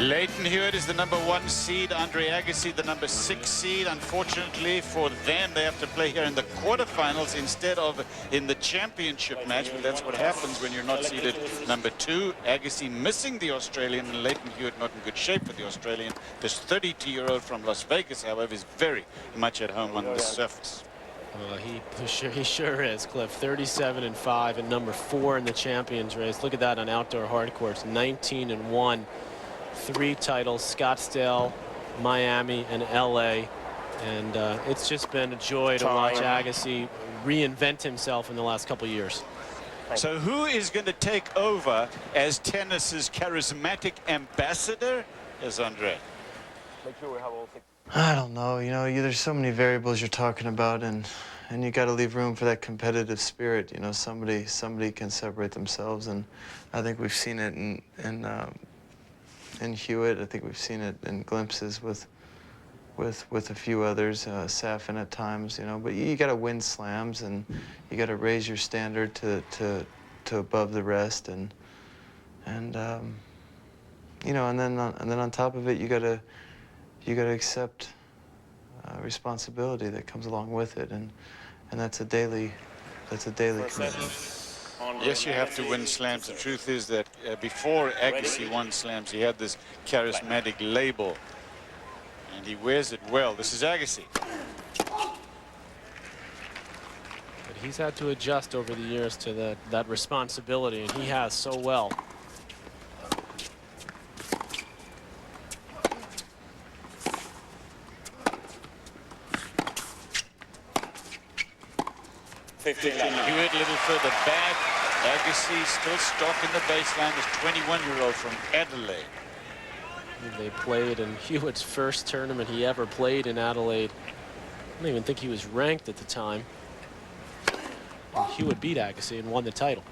Lleyton Hewitt is the #1 seed. Andre Agassi, the #6 seed. Unfortunately for them, they have to play here in the quarterfinals instead of in the championship match. But that's what happens when you're not seeded #2. Agassi missing the Australian, and Lleyton Hewitt not in good shape for the Australian. This 32-year-old from Las Vegas, however, is very much at home on the surface. He sure is, Cliff. 37-5 and #4 in the champions race. Look at that on outdoor hard courts. 19-1. 3 titles: Scottsdale, Miami, and LA. And it's just been a joy to watch Agassi reinvent himself in the last couple of years. So who is going to take over as tennis's charismatic ambassador? Yes, Andre. I don't know. You know, there's so many variables you're talking about, and you got to leave room for that competitive spirit. You know, somebody can separate themselves, and I think we've seen it in Hewitt. I think we've seen it in glimpses with a few others, Safin at times. You know, but you got to win slams, and you got to raise your standard to above the rest, and you know, and then on top of it, you got to accept responsibility that comes along with it, and that's a daily commitment. Yes, you have to win slams. The truth is that before Agassi won slams, he had this charismatic label, and he wears it well. This is Agassi. But he's had to adjust over the years to that responsibility, and he has so well. Hewitt a little further back. Agassi still stuck in the baseline. This 21-year-old from Adelaide. They played in Hewitt's first tournament he ever played in Adelaide. I don't even think he was ranked at the time. And Hewitt beat Agassi and won the title.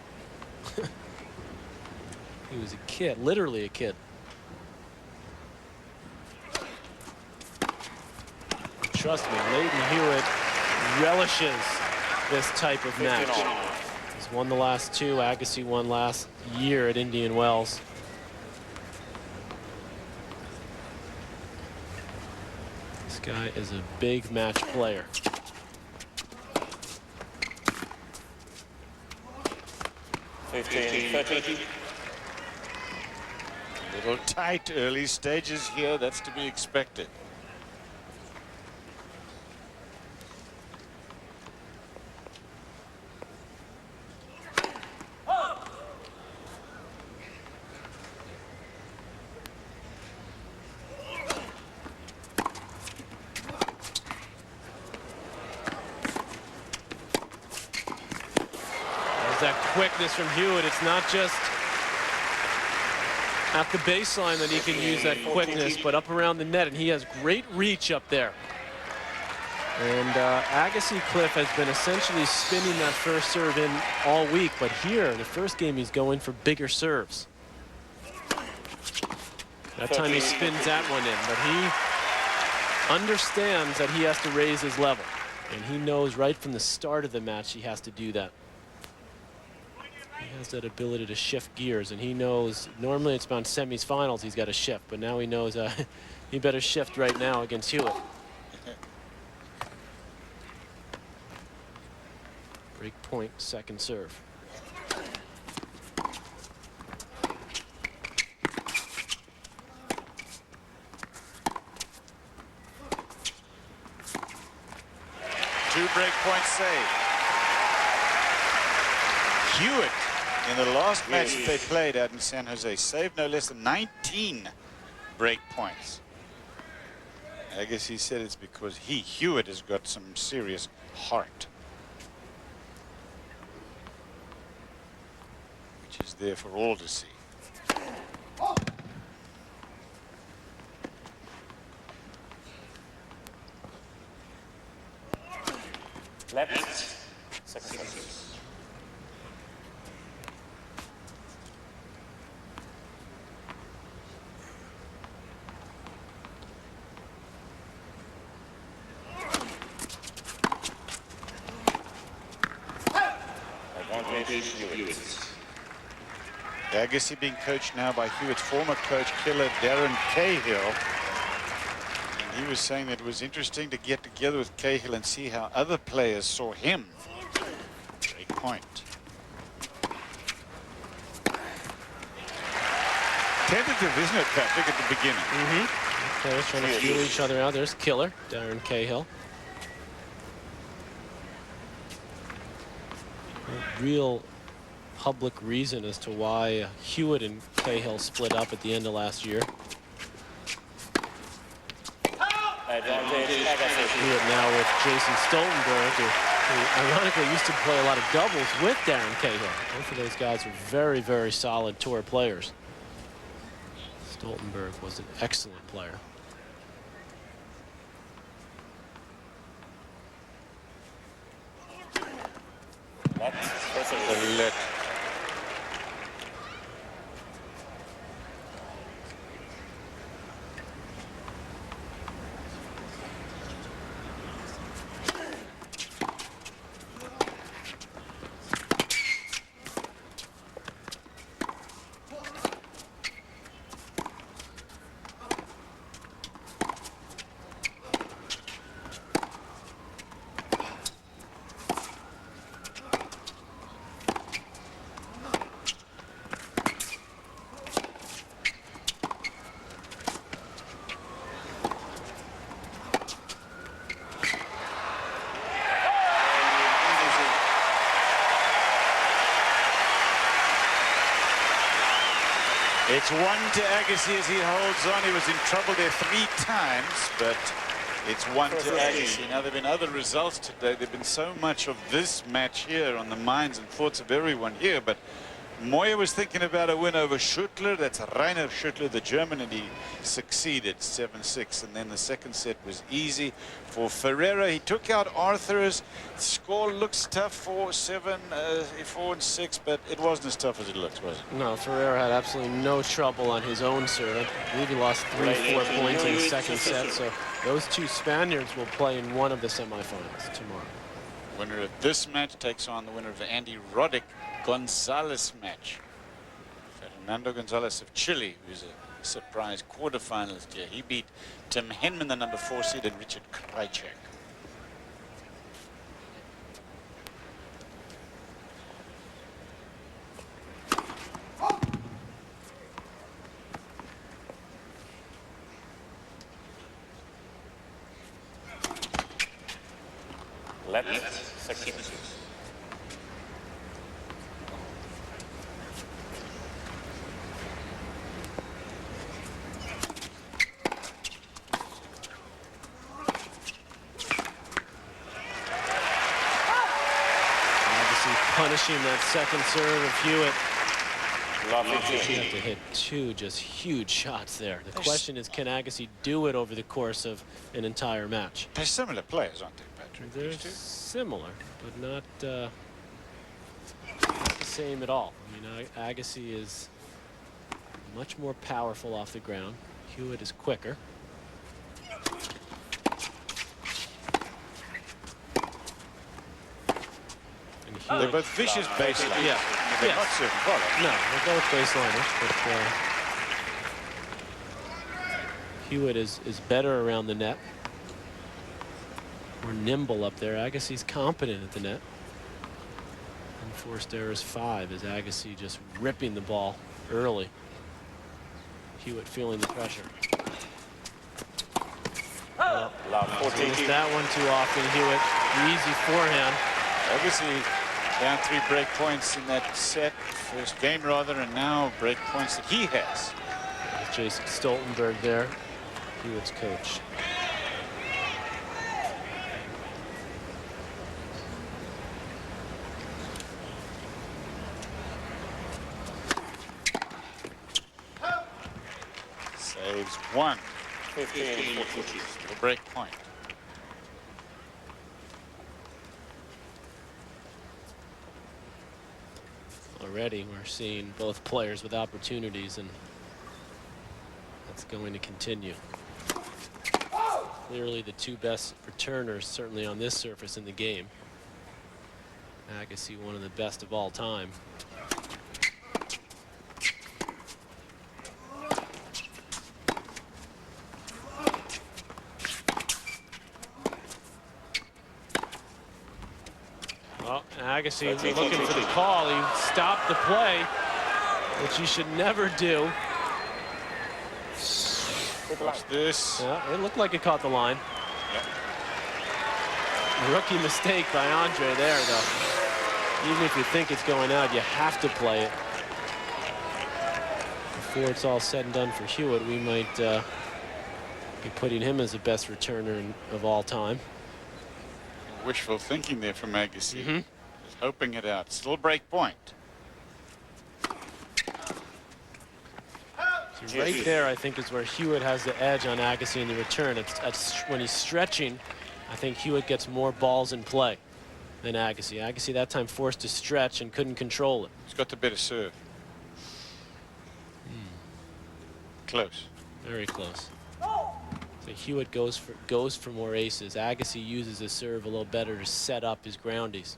He was a kid, literally a kid. Trust me, Lleyton Hewitt relishes this type of match. He's won the last 2. Agassi won last year at Indian Wells. This guy is a big match player. A little tight early stages here. That's to be expected. That quickness from Hewitt. It's not just at the baseline that he can use that quickness, but up around the net, and he has great reach up there. And Agassi, Cliff, has been essentially spinning that first serve in all week, but here, the first game, he's going for bigger serves. That time he spins that one in, but he understands that he has to raise his level, and he knows right from the start of the match he has to do that. He has that ability to shift gears, and he knows normally it's about semis finals he's got to shift, but now he knows he better shift right now against Hewitt. Break point, second serve. Two break points saved. Hewitt, in the last match that they played out in San Jose, saved no less than 19 break points. I guess he said it's because Hewitt has got some serious heart, which is there for all to see. Left, second serve. Agassi being coached now by Hewitt's former coach, killer Darren Cahill. And he was saying that it was interesting to get together with Cahill and see how other players saw him. Great point. Tentative, isn't it, Patrick, at the beginning? Players trying to feel each other out. There's killer Darren Cahill. A real public reason as to why Hewitt and Cahill split up at the end of last year. Hewitt now with Jason Stoltenberg, who ironically used to play a lot of doubles with Darren Cahill. Both of those guys are very, very solid tour players. Stoltenberg was an excellent player. Let. It's 1 to Agassi as he holds on. He was in trouble there 3 times, but it's 1 to Agassi. Now, there have been other results today. There have been so much of this match here on the minds and thoughts of everyone here, but Moya was thinking about a win over Schüttler. That's Rainer Schüttler, the German, and he succeeded 7-6. And then the second set was easy for Ferreira. He took out Arthur's. Score looks tough for 4 and 6, but it wasn't as tough as it looks, was it? No, Ferreira had absolutely no trouble on his own serve. I believe he lost 3-4 points in the second set. So those two Spaniards will play in one of the semifinals tomorrow. Winner of this match takes on the winner of the Andy Roddick Gonzalez match. Fernando Gonzalez of Chile, who's a surprise quarterfinalist here. He beat Tim Henman, the number 4 seed, and Richard Krajicek. Left, second. Punishing that second serve of Hewitt. Lovely. You have to hit 2 just huge shots there. The question is, can Agassi do it over the course of an entire match? They're similar players, aren't they, Patrick? They're similar, but not the same at all. I mean, Agassi is much more powerful off the ground. Hewitt is quicker. They're both vicious baseliners. Yeah. They're not serving volley. No, they're both baseliners, but Hewitt is better around the net. More nimble up there. Agassi's competent at the net. Enforced errors 5 as Agassi just ripping the ball early. Hewitt feeling the pressure. Missed that one too often. Hewitt, easy forehand. Agassi down 3 break points in that set, first game rather, and now break points that he has. There's Jason Stoltenberg there, Hewitt's coach. Saves 1. 15. Still break point. Already we're seeing both players with opportunities, and that's going to continue. Clearly the 2 best returners, certainly on this surface in the game. Agassi, one of the best of all time. Agassi looking for the call. He stopped the play, which you should never do. Watch this. Yeah, it looked like it caught the line. Rookie mistake by Andre there, though. Even if you think it's going out, you have to play it. Before it's all said and done for Hewitt, we might be putting him as the best returner of all time. Wishful thinking there from Agassi. Just hoping it out. Still break point. So right there, I think, is where Hewitt has the edge on Agassi in the return. When he's stretching, I think Hewitt gets more balls in play than Agassi. Agassi that time forced to stretch and couldn't control it. He's got the better serve. Close. Very close. So Hewitt goes for more aces. Agassi uses his serve a little better to set up his groundies.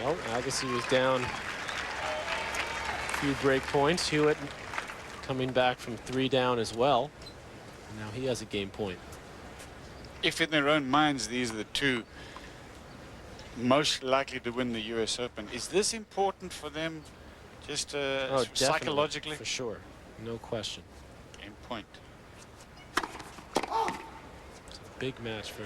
Well, Agassi was down a few break points. Hewitt coming back from 3 down as well. Now he has a game point. If in their own minds these are the two most likely to win the US Open, is this important for them just psychologically? For sure. No question. Game point. It's a big match for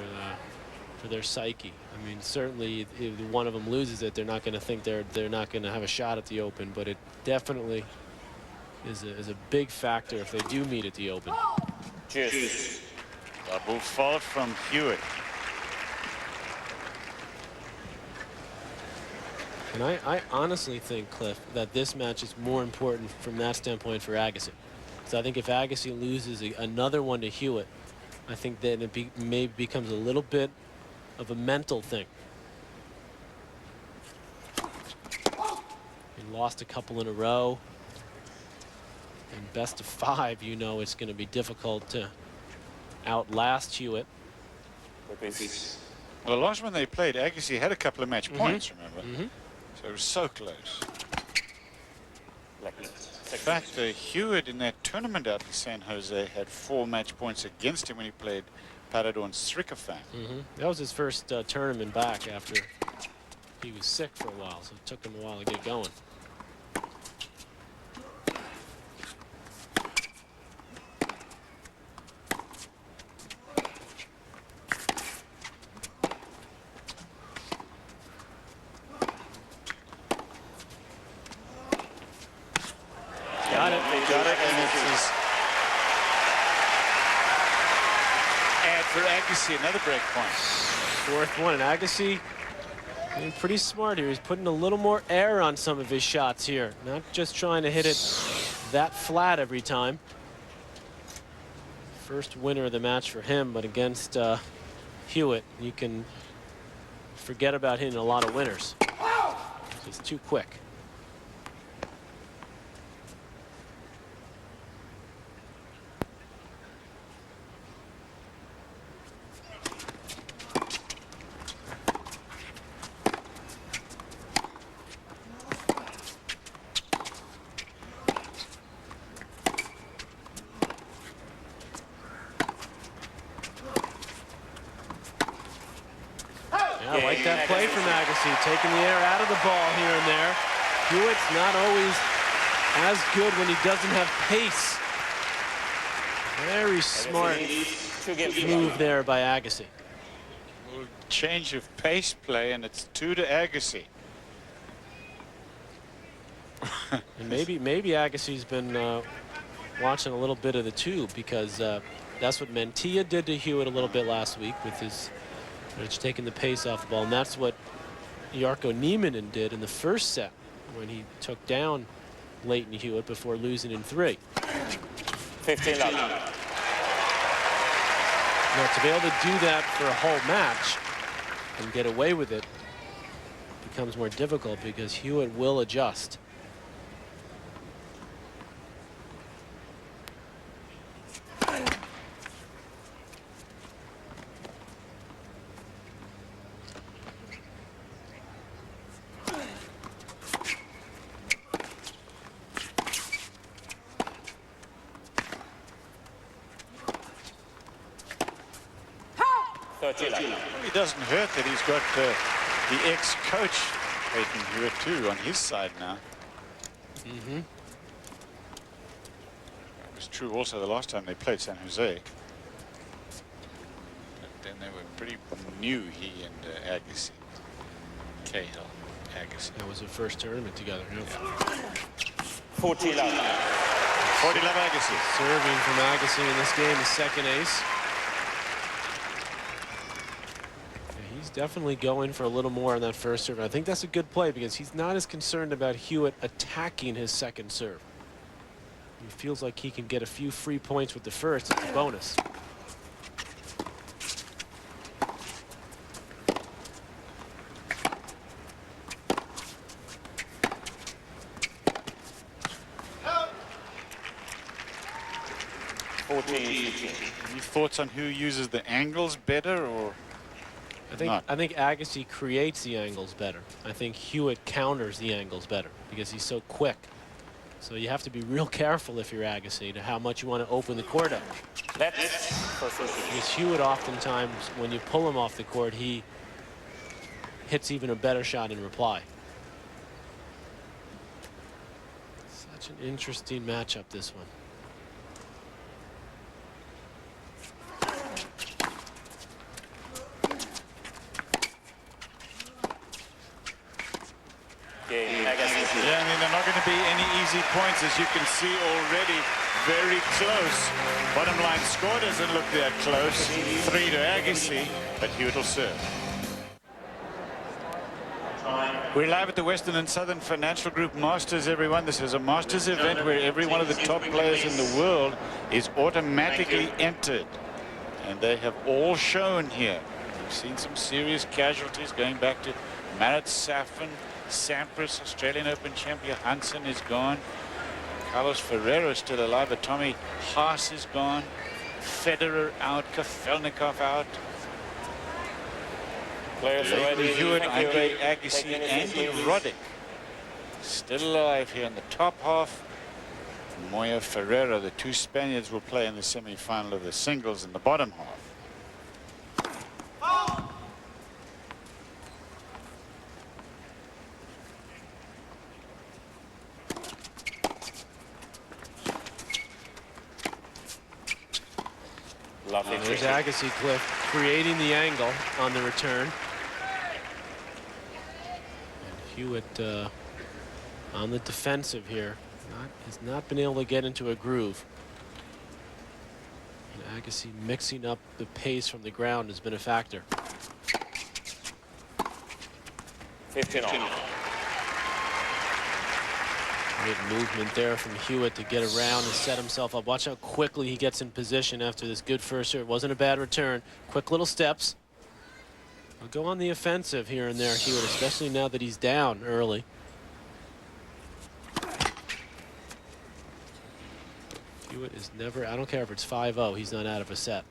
their psyche. I mean, certainly if one of them loses it, they're not going to think they're not going to have a shot at the Open, but it definitely is a big factor if they do meet at the Open. Cheers. Double fault from Hewitt. And I honestly think, Cliff, that this match is more important from that standpoint for Agassi. So I think if Agassi loses another one to Hewitt, I think that it maybe becomes a little bit of a mental thing. He lost a couple in a row. And best of 5, you know it's going to be difficult to outlast Hewitt. Well, the last one they played, Agassi had a couple of match points, remember? So it was so close. In fact, Hewitt in that tournament out in San Jose had 4 match points against him when he played Paradorn Strickerfan. That was his first tournament back after he was sick for a while, so it took him a while to get going. Got it. Got it, and it's add for Agassi, another break point. 4th one, and Agassi being pretty smart here. He's putting a little more air on some of his shots here, not just trying to hit it that flat every time. First winner of the match for him, but against Hewitt, you can forget about hitting a lot of winners. Just too quick. I like that play from Agassi, taking the air out of the ball here and there. Hewitt's not always as good when he doesn't have pace. Very smart move there by Agassi. Change of pace play, and it's 2 to Agassi. And maybe Agassi's been watching a little bit of the tube, because that's what Mentilla did to Hewitt a little bit last week with his taking the pace off the ball, and that's what Jarkko Nieminen did in the first set when he took down Lleyton Hewitt before losing in 3. 15 love. Now, to be able to do that for a whole match and get away with it becomes more difficult, because Hewitt will adjust. 30 love. He doesn't hurt that he's got the ex-coach Lleyton Hewitt too on his side now. Mm-hmm. It was true also the last time they played San Jose. But then they were pretty new, he and Agassi. Cahill, Agassi. That was their first tournament together. Yeah. 40 love. 40 love Agassi. Serving from Agassi in this game, the second ace. Yeah, he's definitely going for a little more on that first serve. I think that's a good play because he's not as concerned about Hewitt attacking his second serve. He feels like he can get a few free points with the first. It's a bonus. Any thoughts on who uses the angles better, or not? I think Agassi creates the angles better. I think Hewitt counters the angles better because he's so quick. So you have to be real careful if you're Agassi to how much you want to open the court up. Because Hewitt oftentimes, when you pull him off the court, he hits even a better shot in reply. Such an interesting matchup, this one. Yeah, I mean, they're not going to be any easy points, as you can see already. Very close. Bottom line score doesn't look that close. 3 to Agassi, but Hewitt will serve. We're live at the Western and Southern Financial Group Masters, everyone. This is a Masters event where every one of the top players in the world is automatically entered. And they have all shown here. We've seen some serious casualties going back to Marat Safin, Sampras, Australian Open champion Hansen is gone. Carlos Ferrero is still alive, but Tommy Haas is gone. Federer out, Kafelnikov out. Players already. Hewitt, Andre Agassi, Andy Roddick still alive here in the top half. Moya Ferreira, the two Spaniards, will play in the semi-final of the singles in the bottom half. There's Agassi, Cliff, creating the angle on the return. And Hewitt on the defensive here. Has not been able to get into a groove. And Agassi mixing up the pace from the ground has been a factor. 15 on. Great movement there from Hewitt to get around and set himself up. Watch how quickly he gets in position after this good first serve. Wasn't a bad return. Quick little steps. He'll go on the offensive here and there, Hewitt, especially now that he's down early. Hewitt is never, I don't care if it's 5-0, he's not out of a set.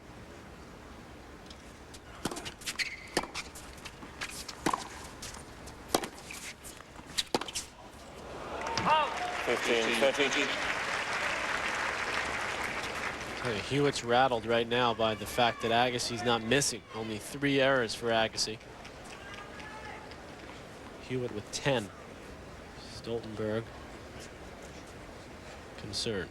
Hewitt's rattled right now by the fact that Agassi's not missing. Only 3 errors for Agassi. Hewitt with 10. Stoltenberg concerned.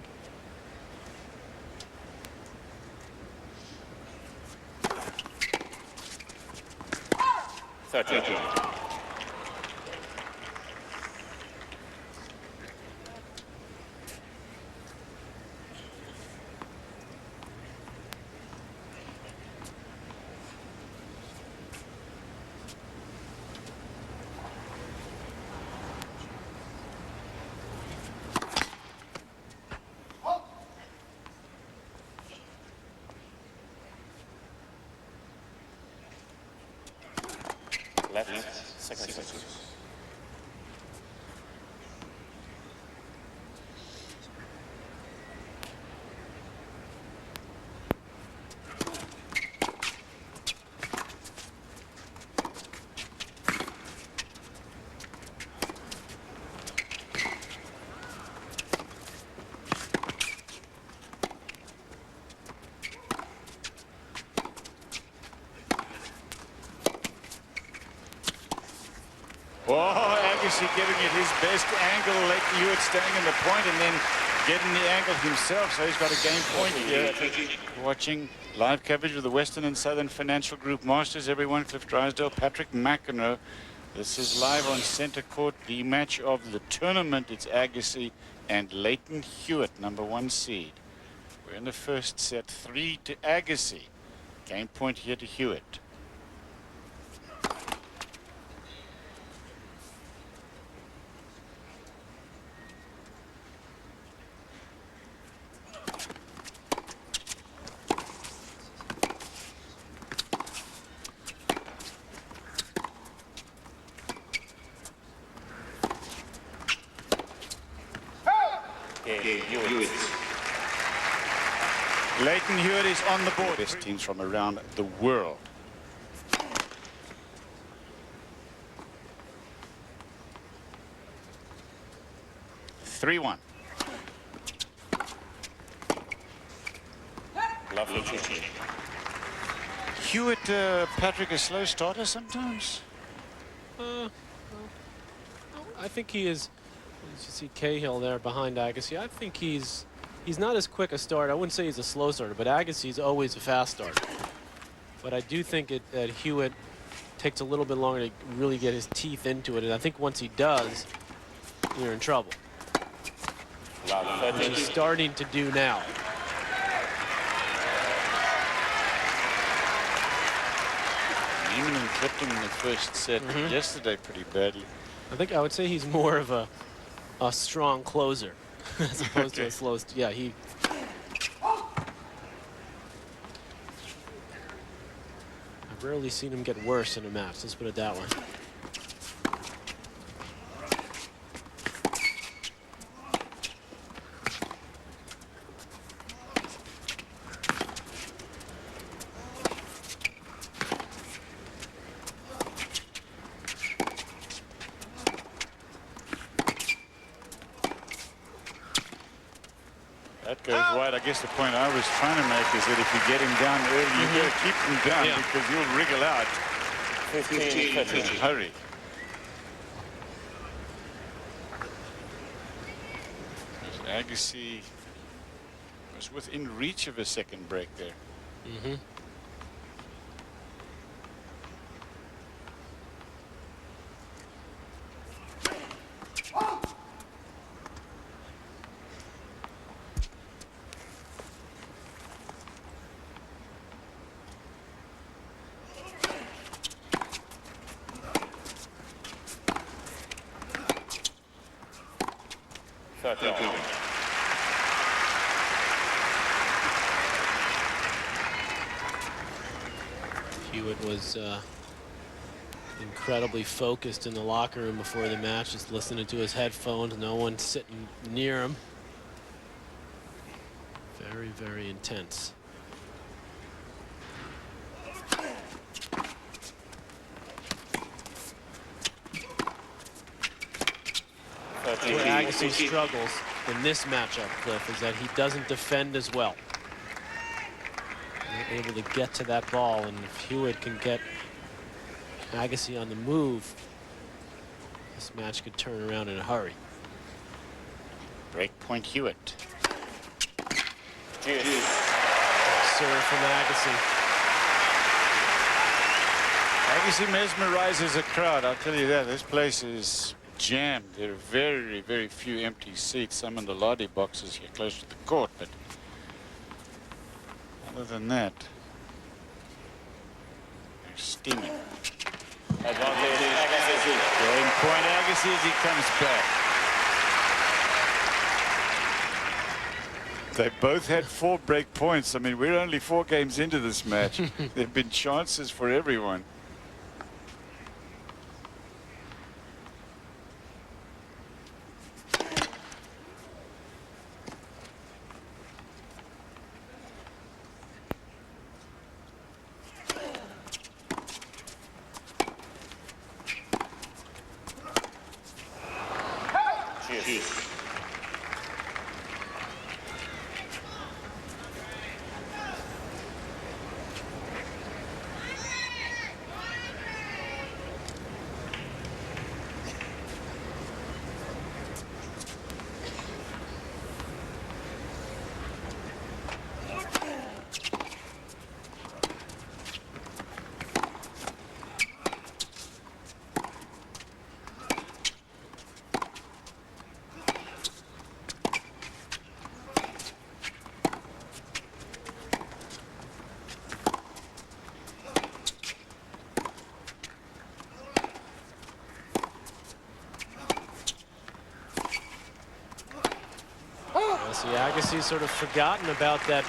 Left, second. Oh, Agassi giving it his best angle. Lleyton Hewitt staying in the point and then getting the angle himself. So he's got a game point here. Watching live coverage of the Western and Southern Financial Group Masters. Everyone, Cliff Drysdale, Patrick McEnroe. This is live on center court. The match of the tournament. It's Agassi and Lleyton Hewitt, #1 seed. We're in the first set, 3 to Agassi. Game point here to Hewitt. Hewitt. Lleyton Hewitt is on the board. Best teams from around the world. (3-1). Lovely shot. Hewitt, Patrick, a slow starter sometimes. I think he is. As you see Cahill there behind Agassi, I think he's not as quick a start. I wouldn't say he's a slow starter, but Agassi's always a fast starter. But I do think that Hewitt takes a little bit longer to really get his teeth into it, and I think once he does, you're in trouble. Which he's starting to do now. Neiman clipped him in the first set yesterday pretty badly. I would say he's more of a strong closer as opposed to a slow. Yeah, he. I've rarely seen him get worse in a match. Let's put it that way. That goes wide. I guess the point I was trying to make is that if you get him down early, you got to keep him down because you'll wriggle out 15, in a hurry. Agassi was within reach of a second break there. Hewitt was incredibly focused in the locker room before the match, just listening to his headphones, no one sitting near him. Very, very intense. Where Agassi struggles in this matchup, Cliff, is that he doesn't defend as well. Not able to get to that ball, and if Hewitt can get Agassi on the move, this match could turn around in a hurry. Break point Hewitt. Serve from Agassi. Agassi mesmerizes a crowd, I'll tell you that. This place is jammed. There are very, very few empty seats. Some in the Lodi boxes here close to the court, but other than that, they're steaming. Game point Agassi as he comes back. They both had 4 break points. I mean, we're only 4 games into this match. There have been chances for everyone. See, Agassi's sort of forgotten about that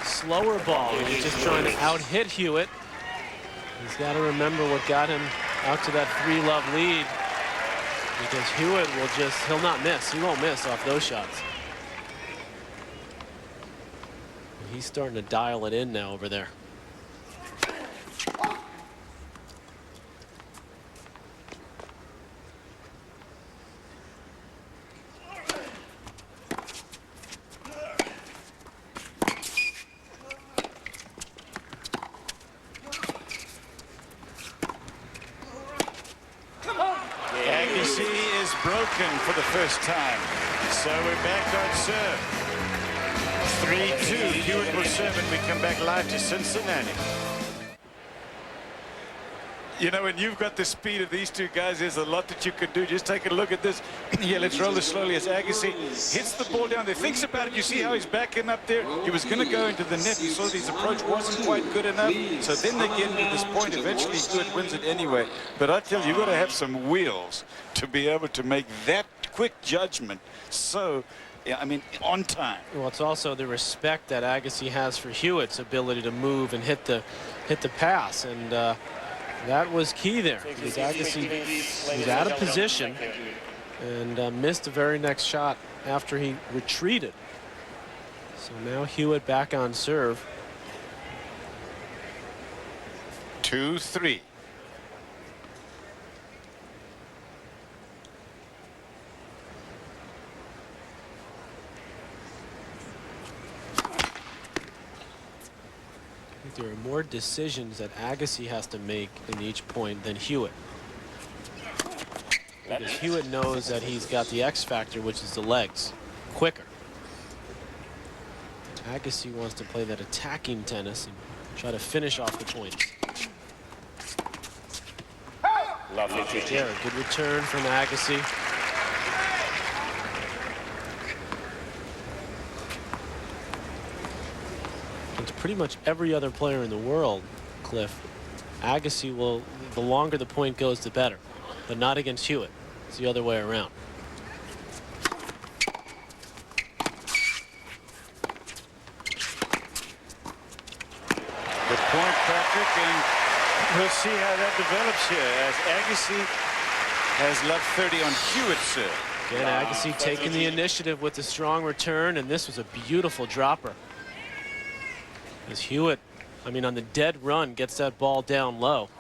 slower ball. He's just trying to out-hit Hewitt. He's got to remember what got him out to that 3-love lead, because Hewitt will just, he'll not miss. He won't miss off those shots. He's starting to dial it in now over there. Agassi is broken for the first time. So we're back on serve. 3-2. Hewitt will serve, and we come back live to Cincinnati. You know, when you've got the speed of these two guys, there's a lot that you can do. Just take a look at this. Yeah, let's roll this slowly as Agassi hits the ball down there. Thinks about it. You see how he's backing up there? He was going to go into the net. You saw that his approach wasn't quite good enough. So then they get to this point. Eventually, Hewitt wins it anyway. But I tell you, you've got to have some wheels to be able to make that quick judgment. So, yeah, I mean, on time. Well, it's also the respect that Agassi has for Hewitt's ability to move and hit the pass, and that was key there. Because Agassi was out of position and missed the very next shot after he retreated. So now Hewitt back on serve. 2-3. There are more decisions that Agassi has to make in each point than Hewitt. Because Hewitt knows that he's got the X factor, which is the legs, quicker. Agassi wants to play that attacking tennis and try to finish off the points. Lovely. Yeah, a good return from Agassi. Pretty much every other player in the world, Cliff, Agassi will, the longer the point goes, the better, but not against Hewitt. It's the other way around. Good point, Patrick, and we'll see how that develops here as Agassi has love 30 on Hewitt's serve. Again, Agassi taking the initiative with the strong return, and this was a beautiful dropper. As Hewitt, I mean, on the dead run, gets that ball down low.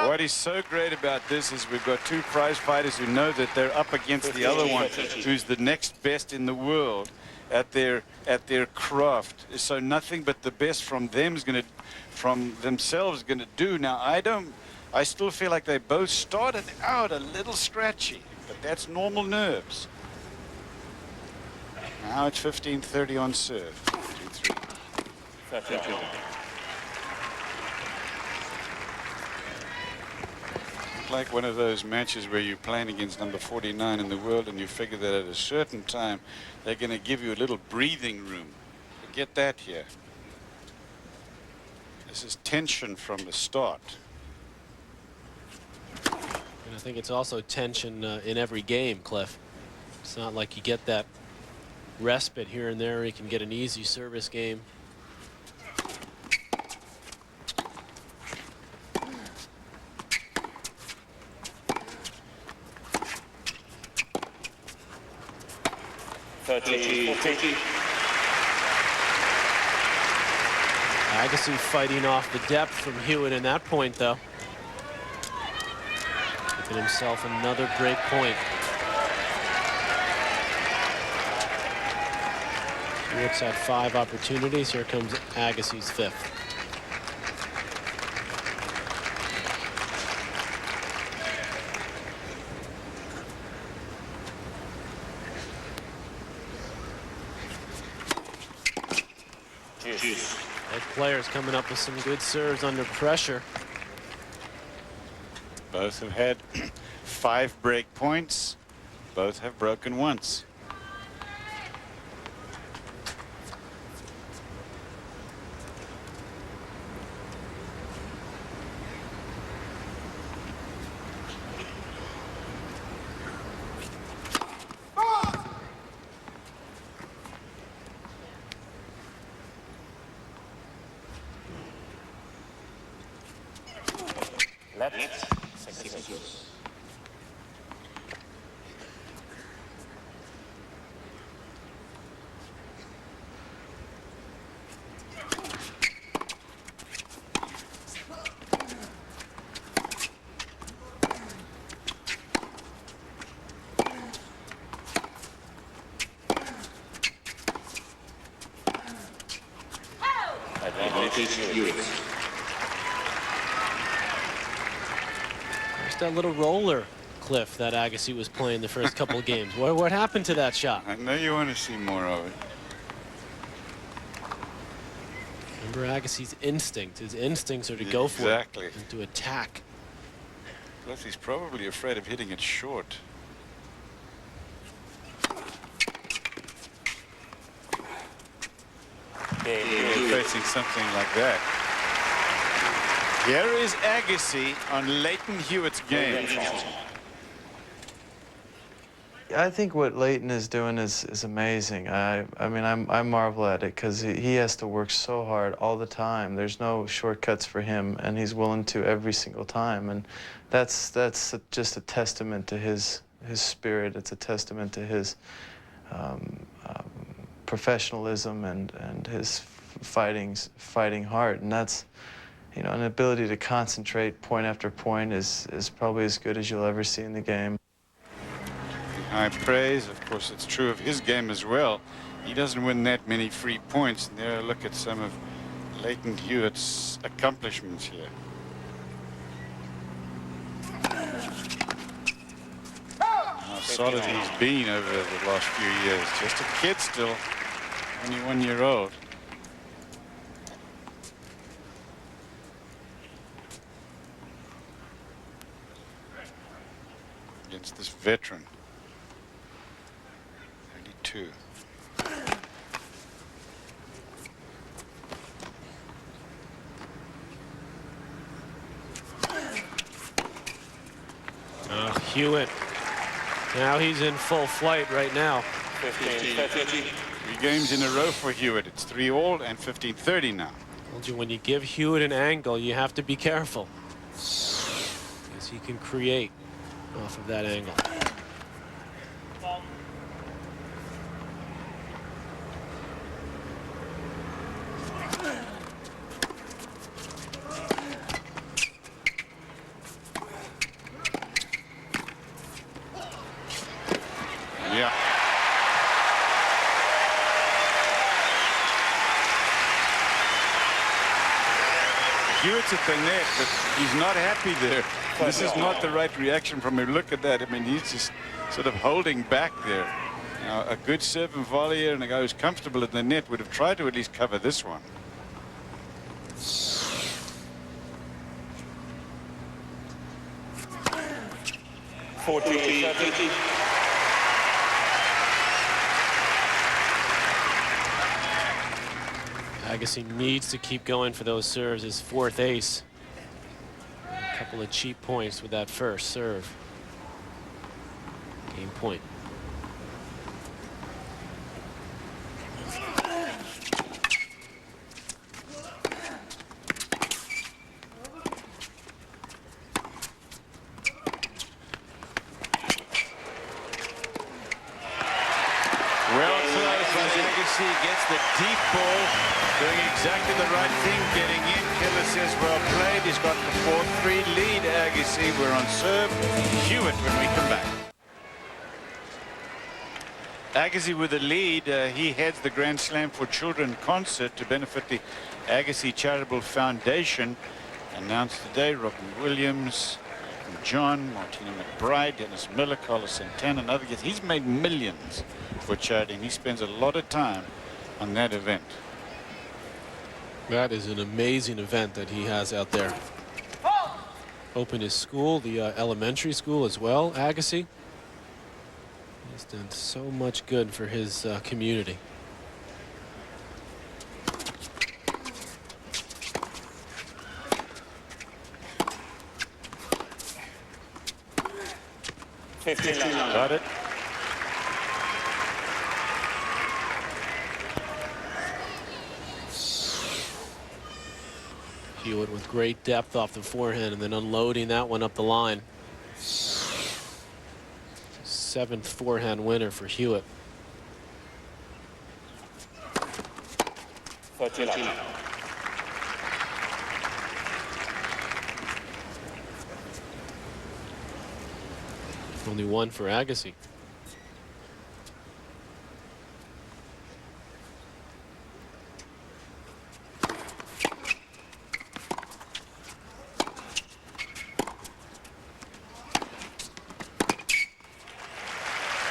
What is so great about this is we've got two prize fighters who know that they're up against the other one, who's the next best in the world at their craft. So nothing but the best from them is going to, from themselves, going to do. Now I still feel like they both started out a little scratchy, but that's normal nerves. Now it's 15-30 on serve. 2-3. Like one of those matches where you're playing against number 49 in the world and you figure that at a certain time they're going to give you a little breathing room. Forget that here. This is tension from the start. And I think it's also tension in every game, Cliff. It's not like you get that respite here and there. You can get an easy service game. Agassi fighting off the depth from Hewitt in that point, though. Giving himself another break point. Hewitt's had 5 opportunities. Here comes Agassi's 5th. Both players coming up with some good serves under pressure. Both have had 5 break points. Both have broken once. Left. Second service. Advantage Hewitt. There's that little roller cliff that Agassi was playing the first couple of games. What happened to that shot? I know you want to see more of it. Remember Agassi's instinct. His instincts are to go for it. Exactly. And to attack. Plus, he's probably afraid of hitting it short. Facing something like that. Here is Agassi on Lleyton Hewitt's game. I think what Lleyton is doing is amazing. I mean, I marvel at it because he has to work so hard all the time. There's no shortcuts for him, and he's willing to every single time. And that's just a testament to his spirit. It's a testament to his professionalism and his fighting heart. And that's, you know, an ability to concentrate point after point is probably as good as you'll ever see in the game. High praise. Of course, it's true of his game as well. He doesn't win that many free points. And there, look at some of Lleyton Hewitt's accomplishments here. How solid he's been over the last few years. Just a kid still, 21-year-old. Against this veteran. 32. Hewitt. Now he's in full flight right now. 15-30. 3 games in a row for Hewitt. It's 3-all and 15-30 now. Told you, when you give Hewitt an angle, you have to be careful, because he can create off of that angle. Yeah. Hewitt's at the net, but he's not happy there. This is not the right reaction from him. Look at that. I mean, he's just sort of holding back there. Now, a good serve and volley and a guy who's comfortable at the net would have tried to at least cover this one. Agassi needs to keep going for those serves. His 4th ace. A couple of cheap points with that first serve. Game point. Well played by Agassi. Gets the deep ball. Doing exactly the right thing. Getting in. Killer says well played. He's got the 4-3 lead. Agassi, we're on serve. Hewitt when we come back. Agassi with the lead. He heads the Grand Slam for Children concert to benefit the Agassi Charitable Foundation. Announced today, Robin Williams, John, Martina McBride, Dennis Miller, Carlos Santana, and other guests. He's made millions for charity, and he spends a lot of time on that event. That is an amazing event that he has out there. opened his school, the elementary school as well, Agassi. He's done so much good for his community. Got it. Hewitt with great depth off the forehand and then unloading that one up the line. 7th forehand winner for Hewitt. 13. Only one for Agassi.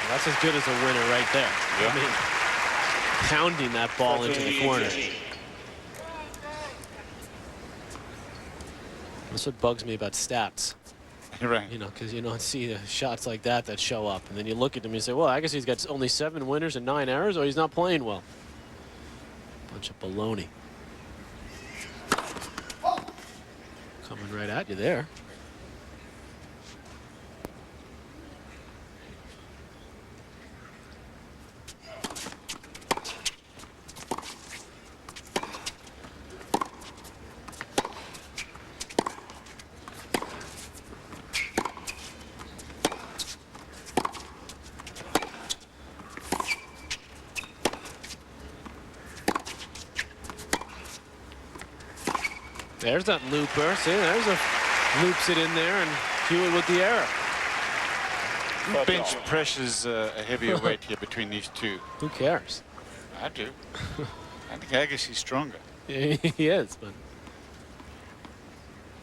That's as good as a winner right there. Yeah. I mean, pounding that ball into the corner. That's what bugs me about stats. Right. You know, because you don't see the shots like that show up. And then you look at them and you say, well, I guess he's got only 7 winners and 9 errors, or he's not playing well. Bunch of baloney. Coming right at you there. There's that looper. See, there's a loops it in there, and Hewitt with the error. Who bench pressures a heavier weight here between these two? Who cares? I do. I think Agassi's stronger. Yeah, he is, but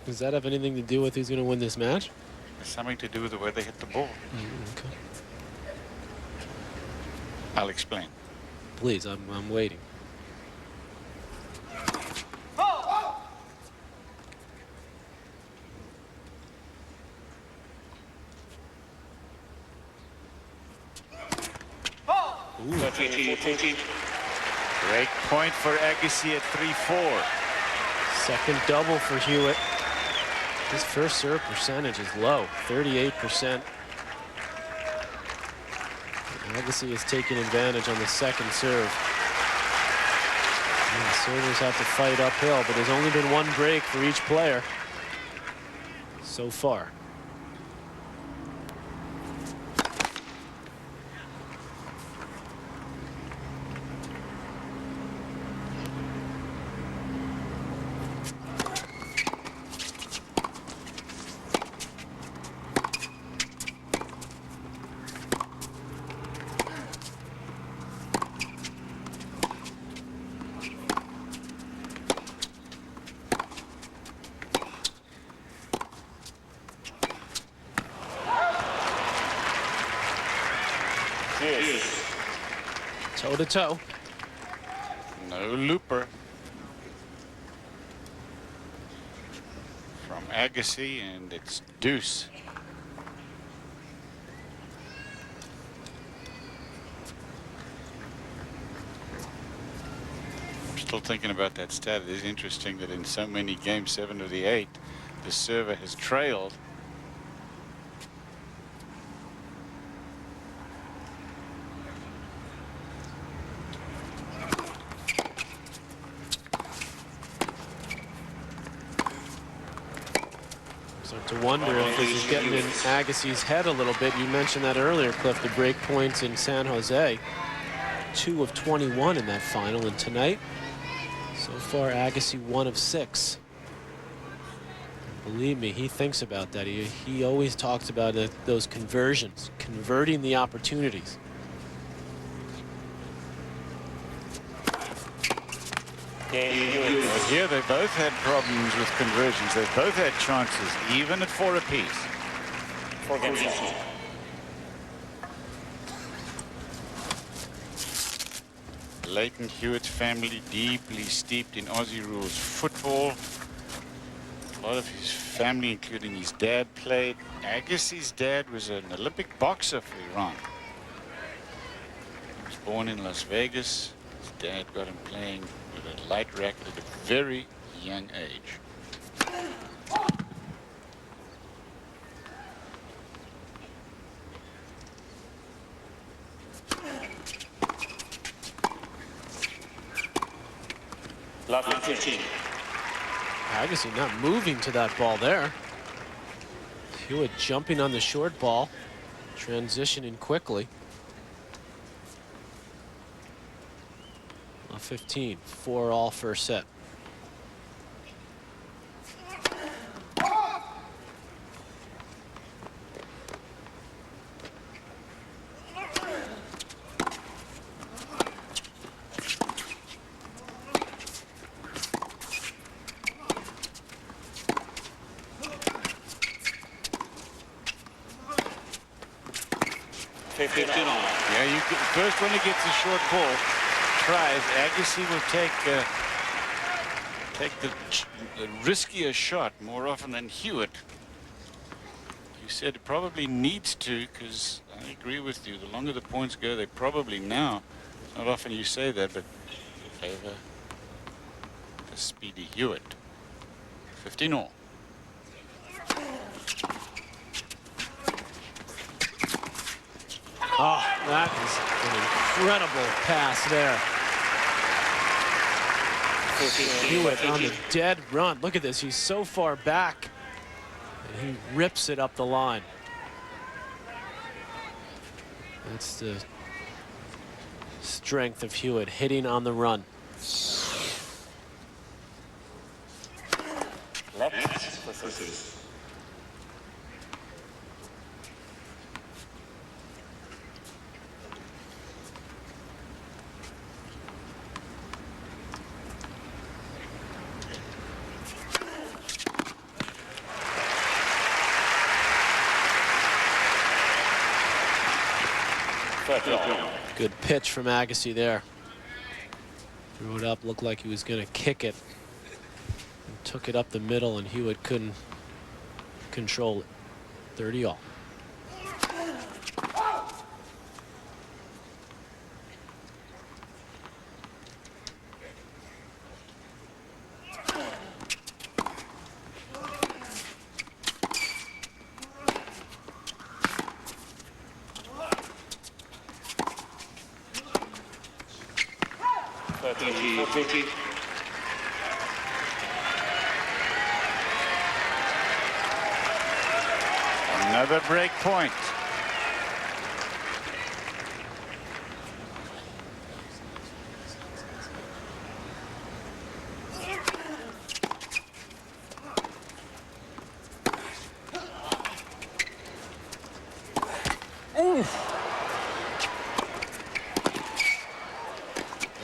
does that have anything to do with who's going to win this match? It's something to do with the way they hit the ball. Okay. I'll explain. Please, I'm waiting. Ooh. 13. Break point for Agassi at 3-4. Second double for Hewitt. His first serve percentage is low, 38%. Agassi is taking advantage on the second serve. And the servers have to fight uphill, but there's only been 1 break for each player so far. Toe to toe. No looper from Agassi, and it's deuce. I'm still thinking about that stat. It is interesting that in so many games, 7 of the 8, the server has trailed. To wonder if this is getting in Agassi's head a little bit. You mentioned that earlier, Cliff, the break points in San Jose. 2 of 21 in that final, and tonight, so far, Agassi 1 of 6. Believe me, he thinks about that. He always talks about those conversions, converting the opportunities. Well, here they both had problems with conversions. They both had chances, even at 4 apiece. 4 games. Lleyton Hewitt's family deeply steeped in Aussie rules football. A lot of his family, including his dad, played. Agassi's dad was an Olympic boxer for Iran. He was born in Las Vegas. His dad got him playing with a light racket at a very young age. Love 15. Agassi not moving to that ball there. Hewitt jumping on the short ball, transitioning quickly. 15, 4-all first set. Yeah, you get, first when he gets a short ball, tries. Agassi will take the riskier shot more often than Hewitt. You said it probably needs to, because I agree with you. The longer the points go, they probably now. Not often you say that, but favor the speedy Hewitt. 15-all. Oh, that is an incredible pass there. Hewitt on the dead run. Look at this. He's so far back. And he rips it up the line. That's the strength of Hewitt, hitting on the run. Left. Good pitch from Agassi there. Threw it up, looked like he was going to kick it. And took it up the middle, and Hewitt couldn't control it. 30-all. Another break point.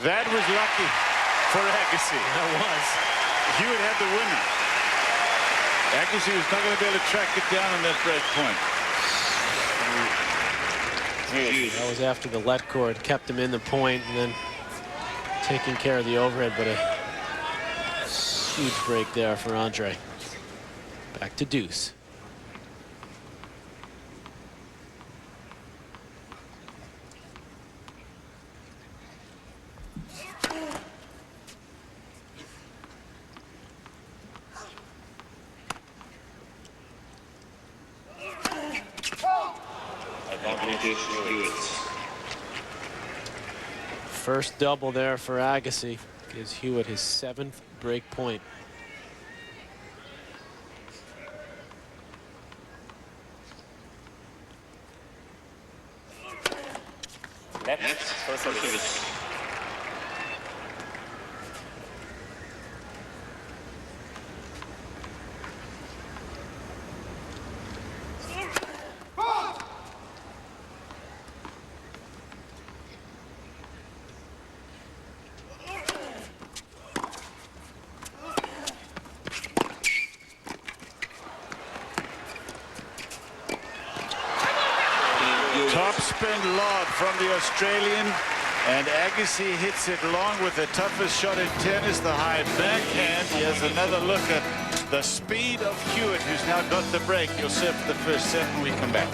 That was lucky for Agassi. That was. Hewitt had the winner. Agassi was not going to be able to track it down on that break point. That was after the let cord kept him in the point and then taking care of the overhead, but a huge break there for Andre. Back to deuce. First double there for Agassi gives Hewitt his 7th break point. Left for service. Topspin lob from the Australian, and Agassi hits it long with the toughest shot in tennis, the high backhand. He has another look at the speed of Hewitt, who's now got the break. He'll serve for the first set when we come back.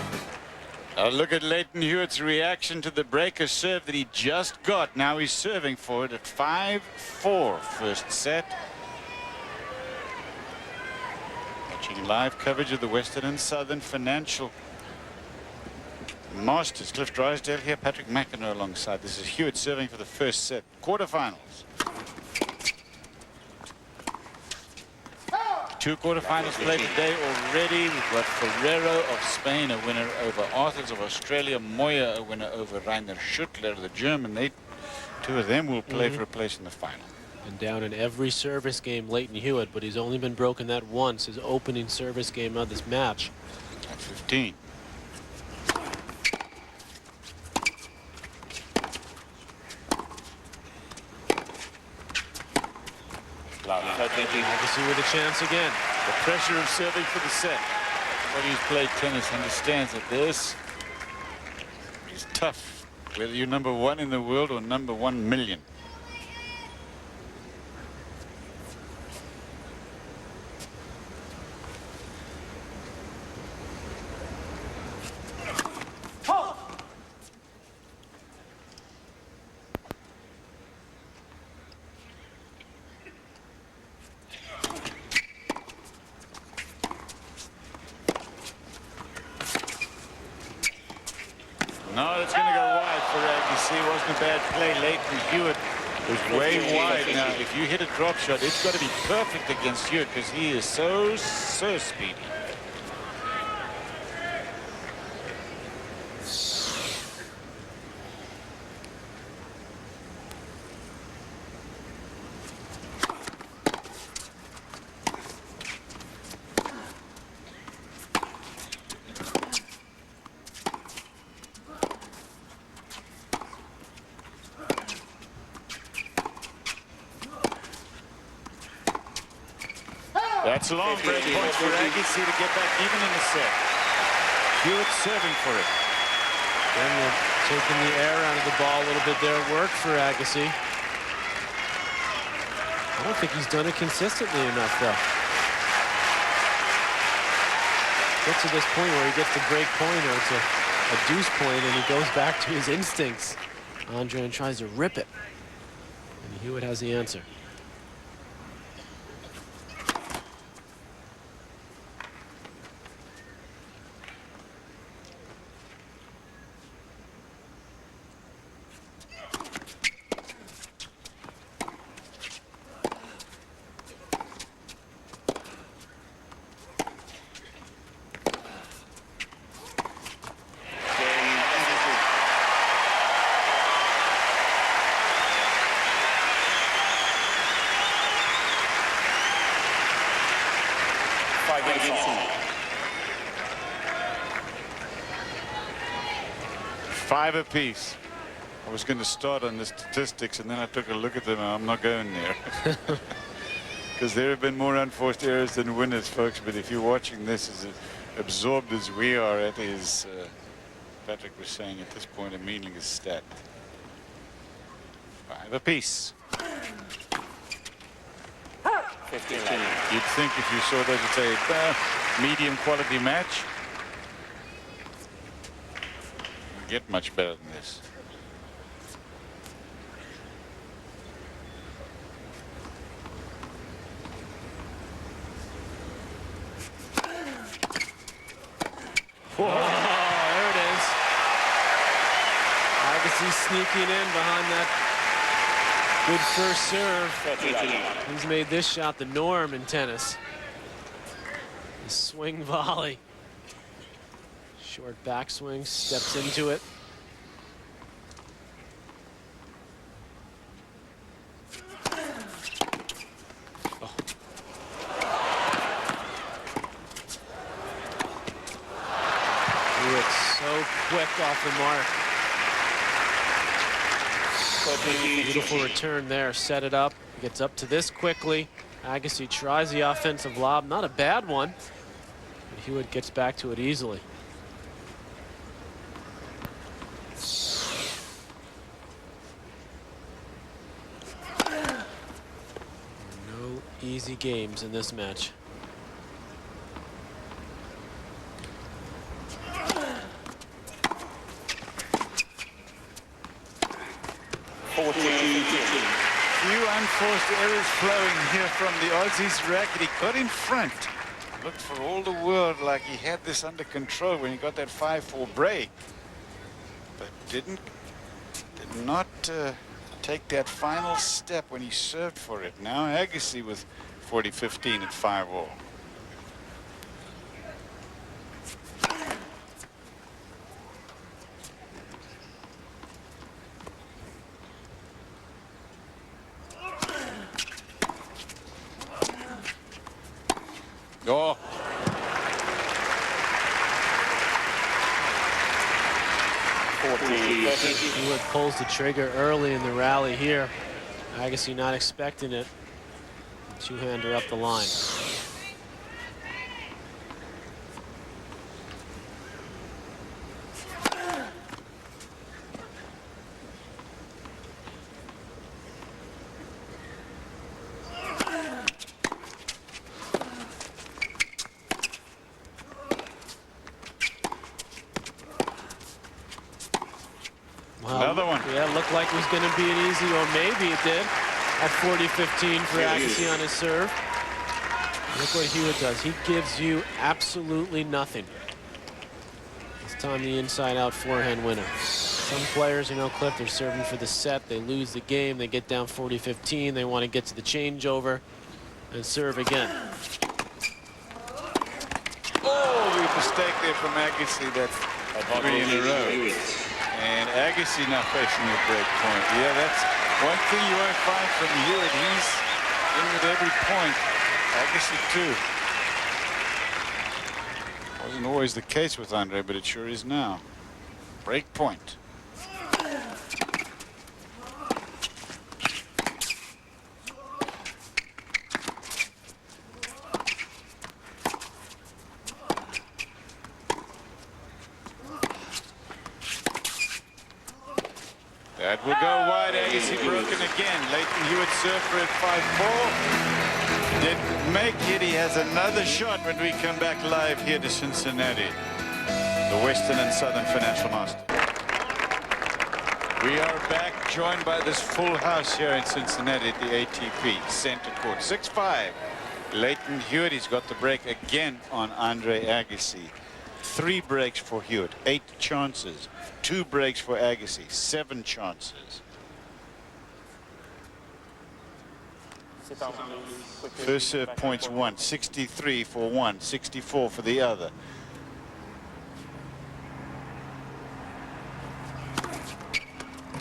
Look at Lleyton Hewitt's reaction to the breaker serve that he just got. Now he's serving for it at 5-4 first set. Watching live coverage of the Western and Southern Financial Masters. Cliff Drysdale here, Patrick McEnroe alongside. This is Hewitt serving for the first set. Quarterfinals. 2 quarterfinals played today already. We've got Ferrero of Spain, a winner over Arthurs of Australia. Moya, a winner over Rainer Schuttler, the German. Two of them will play for a place in the final. And down in every service game, Lleyton Hewitt, but he's only been broken that once, his opening service game of this match. At 15. Agassi with a chance again. The pressure of serving for the set. Anybody who's played tennis understands that this is tough, whether you're number 1 in the world or number 1 million. No, that's going to go wide for Agassi. It wasn't a bad play. Lleyton Hewitt was way wide. Now, if you hit a drop shot, it's got to be perfect against Hewitt because he is so speedy. That's a long break point for Agassi to get back even in the set. Hewitt serving for it. And they're taking the air out of the ball a little bit there. Worked for Agassi. I don't think he's done it consistently enough, though. Gets to this point where he gets the break point, or it's a deuce point, and he goes back to his instincts. Andre and tries to rip it. And Hewitt has the answer. Five apiece. I was going to start on the statistics, and then I took a look at them, and I'm not going there. Because there have been more unforced errors than winners, folks. But if you're watching this as absorbed as we are, it is, Patrick was saying at this point, a meaningless stat. 5 apiece. 15. You'd think if you saw that, it's a medium quality match. Get much better than this. Whoa, there it is. Agassi sneaking in behind that good first serve. He's made this shot the norm in tennis. The swing volley. Short backswing, steps into it. Oh. Hewitt so quick off the mark. Beautiful return there, set it up, gets up to this quickly. Agassi tries the offensive lob, not a bad one, but Hewitt gets back to it easily. No easy games in this match. forced errors flowing here from the Aussies racket. He got in front. Looked for all the world like he had this under control when he got that 5-4 break. But did not take that final step when he served for it. Now Agassi with 40-15 at 5-all. Oh. Hewitt pulls the trigger early in the rally here. Agassi not expecting it. Two-hander up the line. Another one. Yeah, looked like it was going to be an easy, or maybe it did, at 40-15 for Agassi on his serve. Look what Hewitt does. He gives you absolutely nothing. This time the inside-out forehand winner. Some players, you know, Cliff, they're serving for the set. They lose the game. They get down 40-15. They want to get to the changeover and serve again. Oh, big mistake there from Agassi. That's 3 in a row. And Agassi now facing the break point. Yeah, that's one thing you won't find from Hewitt. He's in with every point. Agassi too. Wasn't always the case with Andre, but it sure is now. Break point. That will go wide. Agassi broken again. Lleyton Hewitt served for it 5-4. Didn't make it. He has another shot when we come back live here to Cincinnati, the Western and Southern Financial Master. We are back, joined by this full house here in Cincinnati at the ATP Center Court. 6-5. Lleyton Hewitt. He's got the break again on Andre Agassi. 3 breaks for Hewitt, 8 chances. 2 breaks for Agassi, 7 chances. First serve points 1, 63 for one, 64 for the other.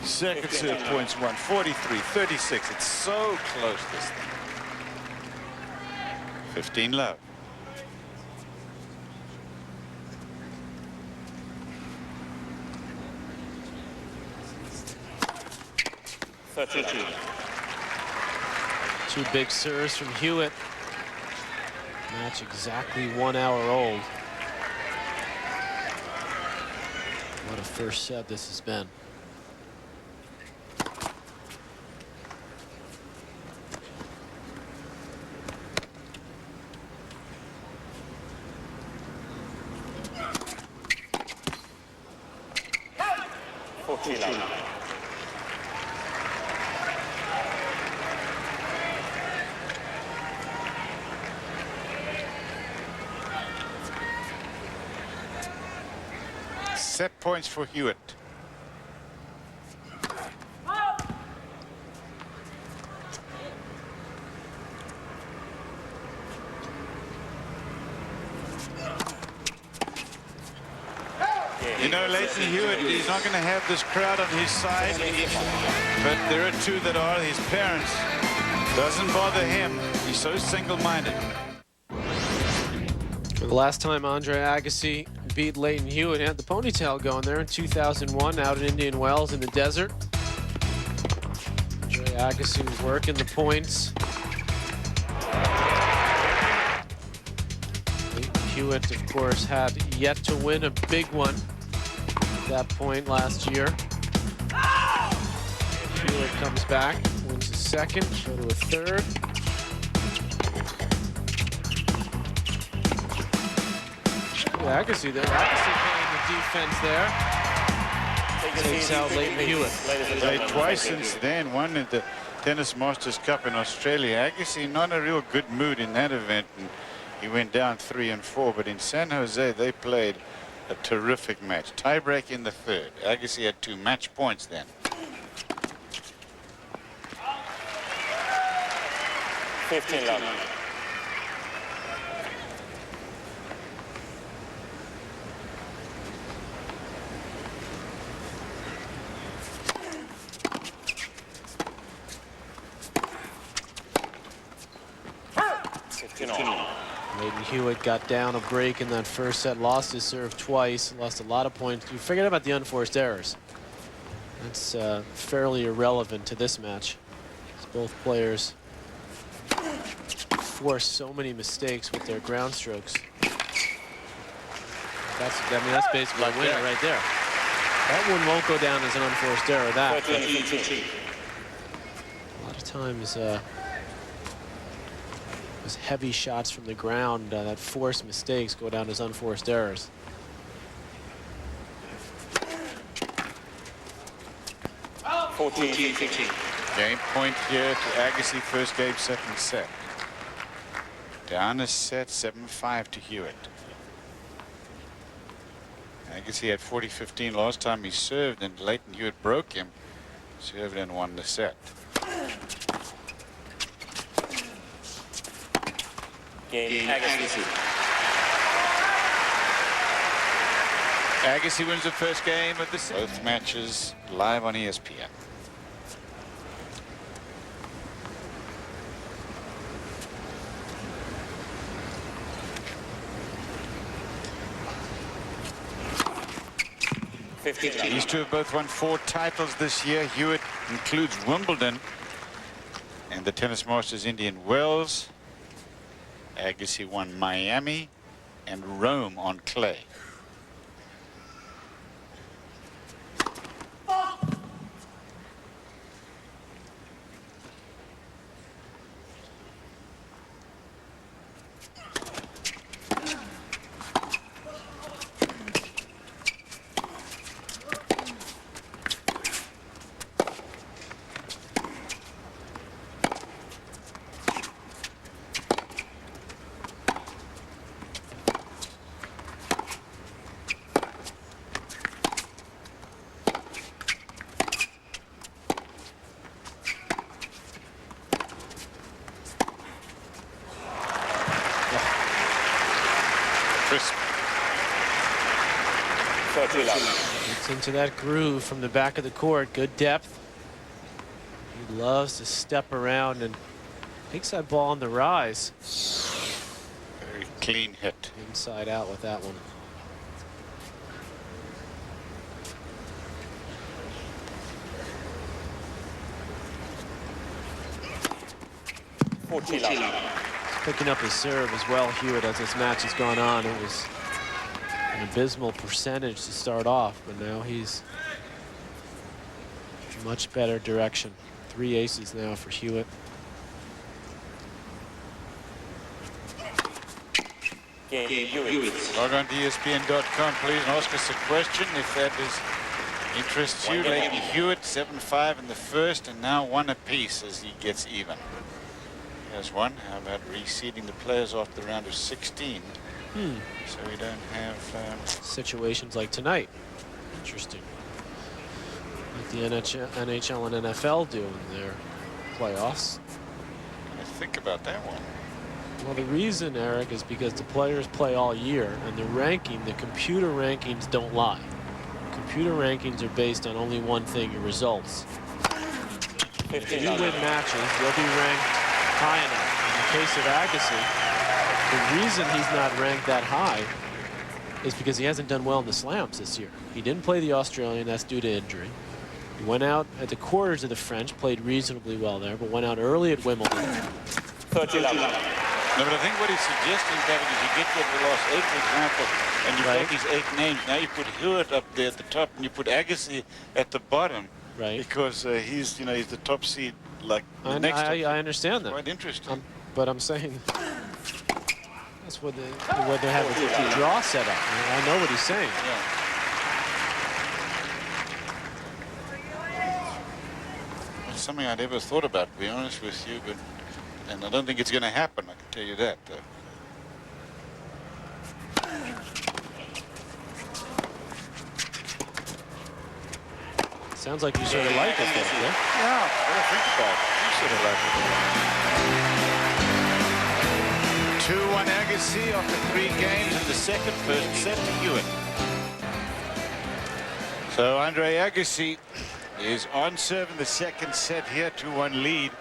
Second serve points 1, 43, 36. It's so close, this thing. 15 love. Two big serves from Hewitt. Match exactly 1 hour old. What a first set this has been. Set points for Hewitt. You know, Lleyton Hewitt, he's not going to have this crowd on his side, but there are 2 that are. His parents. Doesn't bother him. He's so single-minded. For the last time Andre Agassi beat Lleyton Hewitt, had the ponytail going there in 2001 out in Indian Wells in the desert. Andre Agassi working the points. Lleyton Hewitt, of course, had yet to win a big one at that point last year. Hewitt comes back, wins a second, go to a third. Agassi there. Agassi playing the defense there. Takes out Lleyton Hewitt. Played twice since then. One at the Tennis Masters Cup in Australia. Agassi not a real good mood in that event, and he went down 3-4. But in San Jose, they played a terrific match. Tiebreak in the third. Agassi had 2 match points then. 15 love. Lleyton Hewitt got down a break in that first set, lost his serve twice, lost a lot of points. You forget about the unforced errors. That's fairly irrelevant to this match. Both players force so many mistakes with their ground strokes. That's basically a winner right there. That one won't go down as an unforced error. That. A lot of times, those heavy shots from the ground that force mistakes go down as unforced errors. Game point here to Agassi, first game, second set. Down a set, 7-5 to Hewitt. Agassi had 40-15 last time he served, and Lleyton Hewitt broke him. Served and won the set. Game Agassi. Agassi wins the first game of the set. Both matches live on ESPN. These two have both won 4 titles this year. Hewitt includes Wimbledon and the Tennis Masters Indian Wells. Agassi won Miami and Rome on clay. Gets into that groove from the back of the court. Good depth. He loves to step around and takes that ball on the rise. Very clean hit. Inside out with that one. Picking up his serve as well, Hewitt, as this match has gone on. It was an abysmal percentage to start off, but now he's much better direction. 3 aces now for Hewitt. Log on to ESPN.com, please, and ask us a question if that interests you. Lleyton Hewitt, 7-5 in the first, and now 1 apiece as he gets even. Here's one. How about reseeding the players after the round of 16? So we don't have situations like tonight. Interesting. Like the NHL and NFL do in their playoffs. I think about that one. Well, the reason, Eric, is because the players play all year, and the computer rankings don't lie. Computer rankings are based on only one thing: your results. If you win matches, you'll be ranked high enough. In the case of Agassi, the reason he's not ranked that high is because he hasn't done well in the slams this year. He didn't play the Australian, that's due to injury. He went out at the quarters of the French, played reasonably well there, but went out early at Wimbledon. No, but I think what he's suggesting, Kevin, is you get to the last 8, for example, and you've got these 8 names. Now you put Hewitt up there at the top, and you put Agassi at the bottom, because he's the top seed, like the next. I understand that. Quite interesting. But I'm saying that's what they have the draw set up. I know what he's saying. Let's something I never thought about, to be honest with you, but and I don't think it's going to happen. I can tell you that. Sounds like you sort of like it, though, yeah? Yeah, what do I think about it? You sort of like it. 2-1 Agassi after 3 games in the second, first set to Hewitt. So Andre Agassi is on serve in the second set here, 2-1 lead.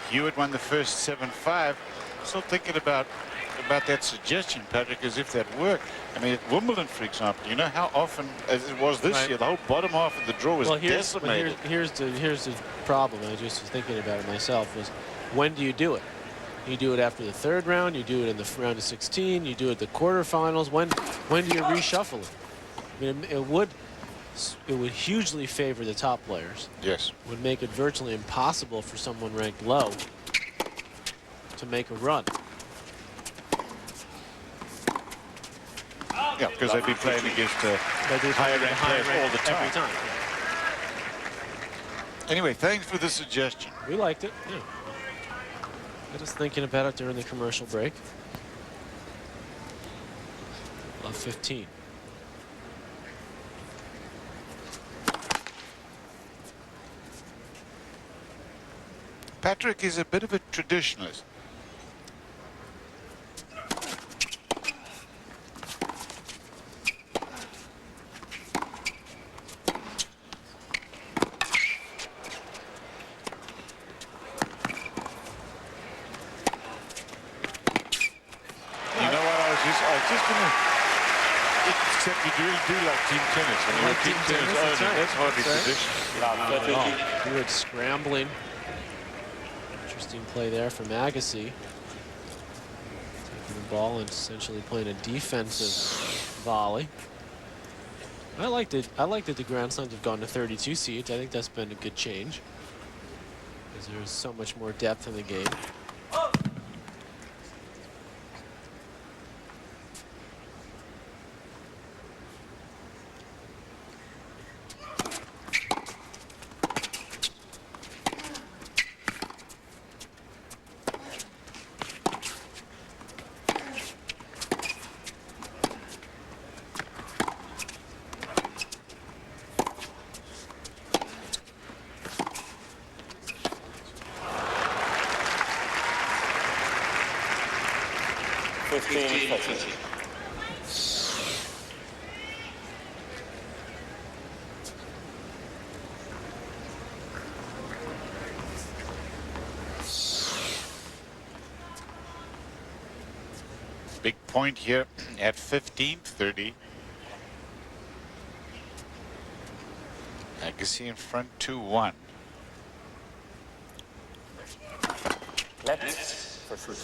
Hewitt won the first 7-5. Still thinking about that suggestion, Patrick, as if that worked. I mean, at Wimbledon, for example, you know how often, as it was this year, the whole bottom half of the draw was decimated. Here's the problem. I just was thinking about it myself. Was when do you do it? You do it after the 3rd round. You do it in the round of 16. You do it the quarterfinals. When do you reshuffle it? I mean, it would hugely favor the top players. Yes. Would make it virtually impossible for someone ranked low to make a run. Yeah, because they'd be playing against higher ranked players all the time. Every time. Anyway, thanks for the suggestion. We liked it. Yeah. I was thinking about it during the commercial break. Love 15. Patrick is a bit of a traditionalist. Except you really do like team tennis. And you're a team tennis owner. That's hardly traditional. Hewitt scrambling. Interesting play there from Agassi. Taking the ball and essentially playing a defensive volley. I liked it. I liked that the Grand Slams have gone to 32 seeds. I think that's been a good change, because there's so much more depth in the game. Big point here at 15-30. Agassi in front 2-1. Let's for fruit.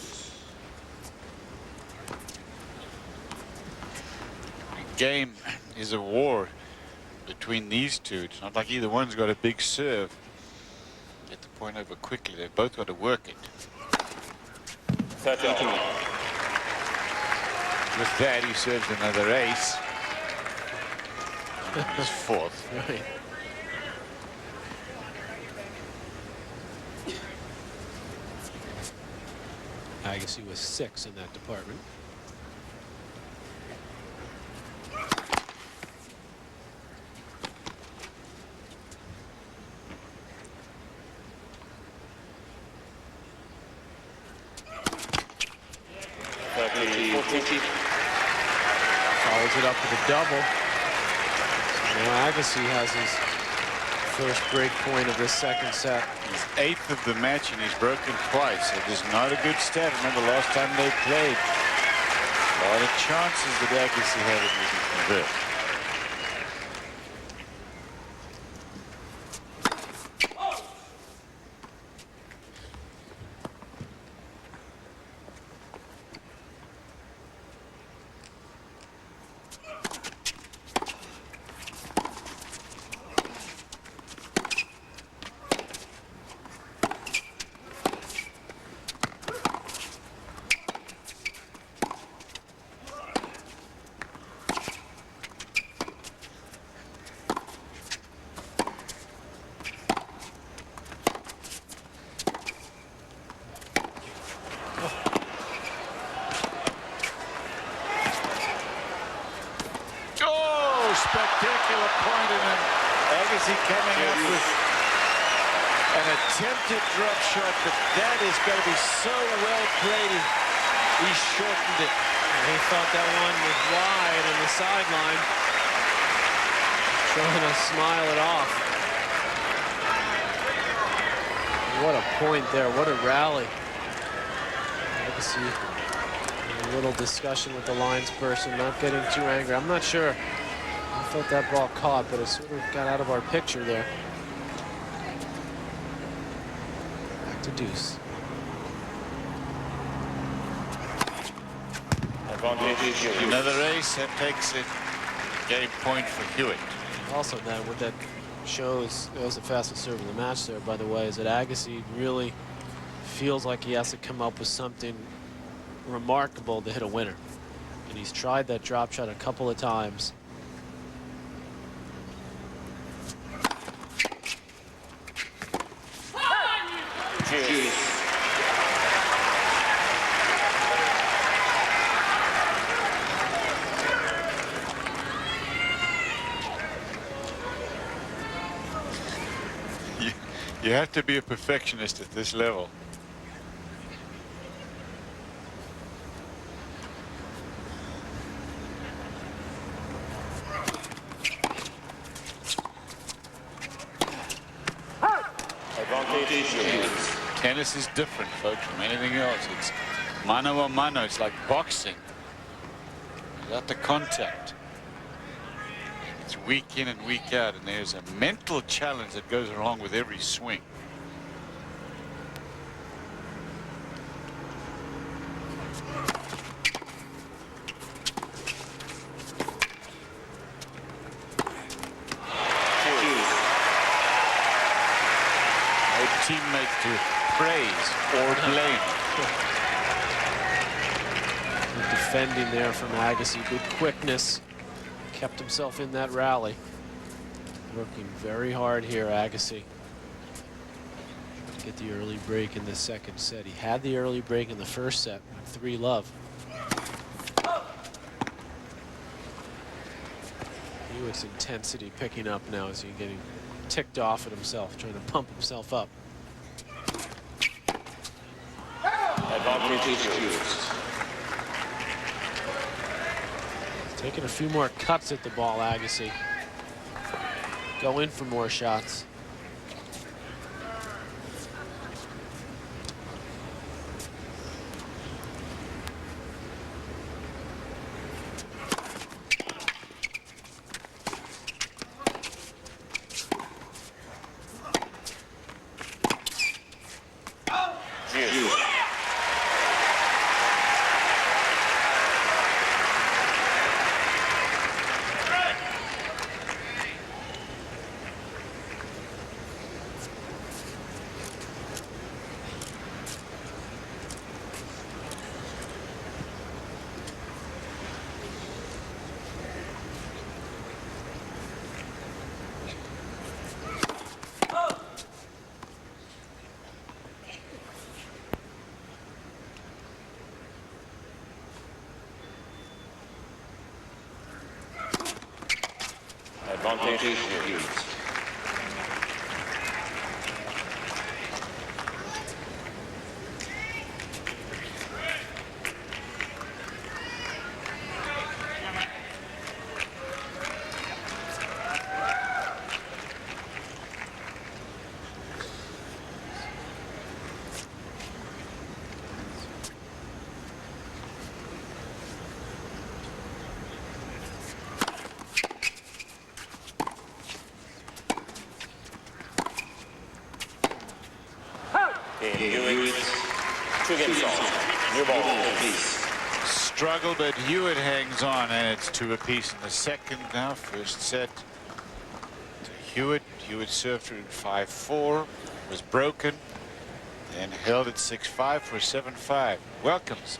Game is a war between these two. It's not like either one's got a big serve. Get the point over quickly. They've both got to work it. 13. With that, he serves another ace. He's 4th. Right. Agassi was 6 in that department. Follows it up with a double. Now Agassi has his first break point of this second set. He's 8th of the match and he's broken twice. It is not a good stat. Remember last time they played, a lot of chances that Agassi had of losing convert. spectacular point, and then Agassi coming up with an attempted drop shot, but that is going to be so well played. He shortened it. And he thought that one was wide on the sideline. Trying to smile it off. What a point there. What a rally. Agassi, a little discussion with the lines person, not getting too angry. I'm not sure. I thought that ball caught, but it sort of got out of our picture there. Back to deuce. Another ace that takes it. Game point for Hewitt. Also, what that shows, that was the fastest serve in the match there, by the way, is that Agassi really feels like he has to come up with something remarkable to hit a winner. And he's tried that drop shot a couple of times. You have to be a perfectionist at this level. Tennis is different, folks, from anything else. It's mano a mano. It's like boxing. Without the contact. It's week in and week out, and there's a mental challenge that goes along with every swing. No teammate to praise or blame. Good defending there from Agassi. Good quickness. Kept himself in that rally. Working very hard here, Agassi. Get the early break in the second set. He had the early break in the first set. 3-love. Hewitt's intensity picking up now as he's getting ticked off at himself, trying to pump himself up. Taking a few more cuts at the ball, Agassi. Go in for more shots. Advantage Hewitt. Struggle, but Hewitt hangs on, and it's 2 apiece in the second now. First set to Hewitt. Hewitt served through 5-4, was broken, and held at 6-5 for 7-5. Welcomes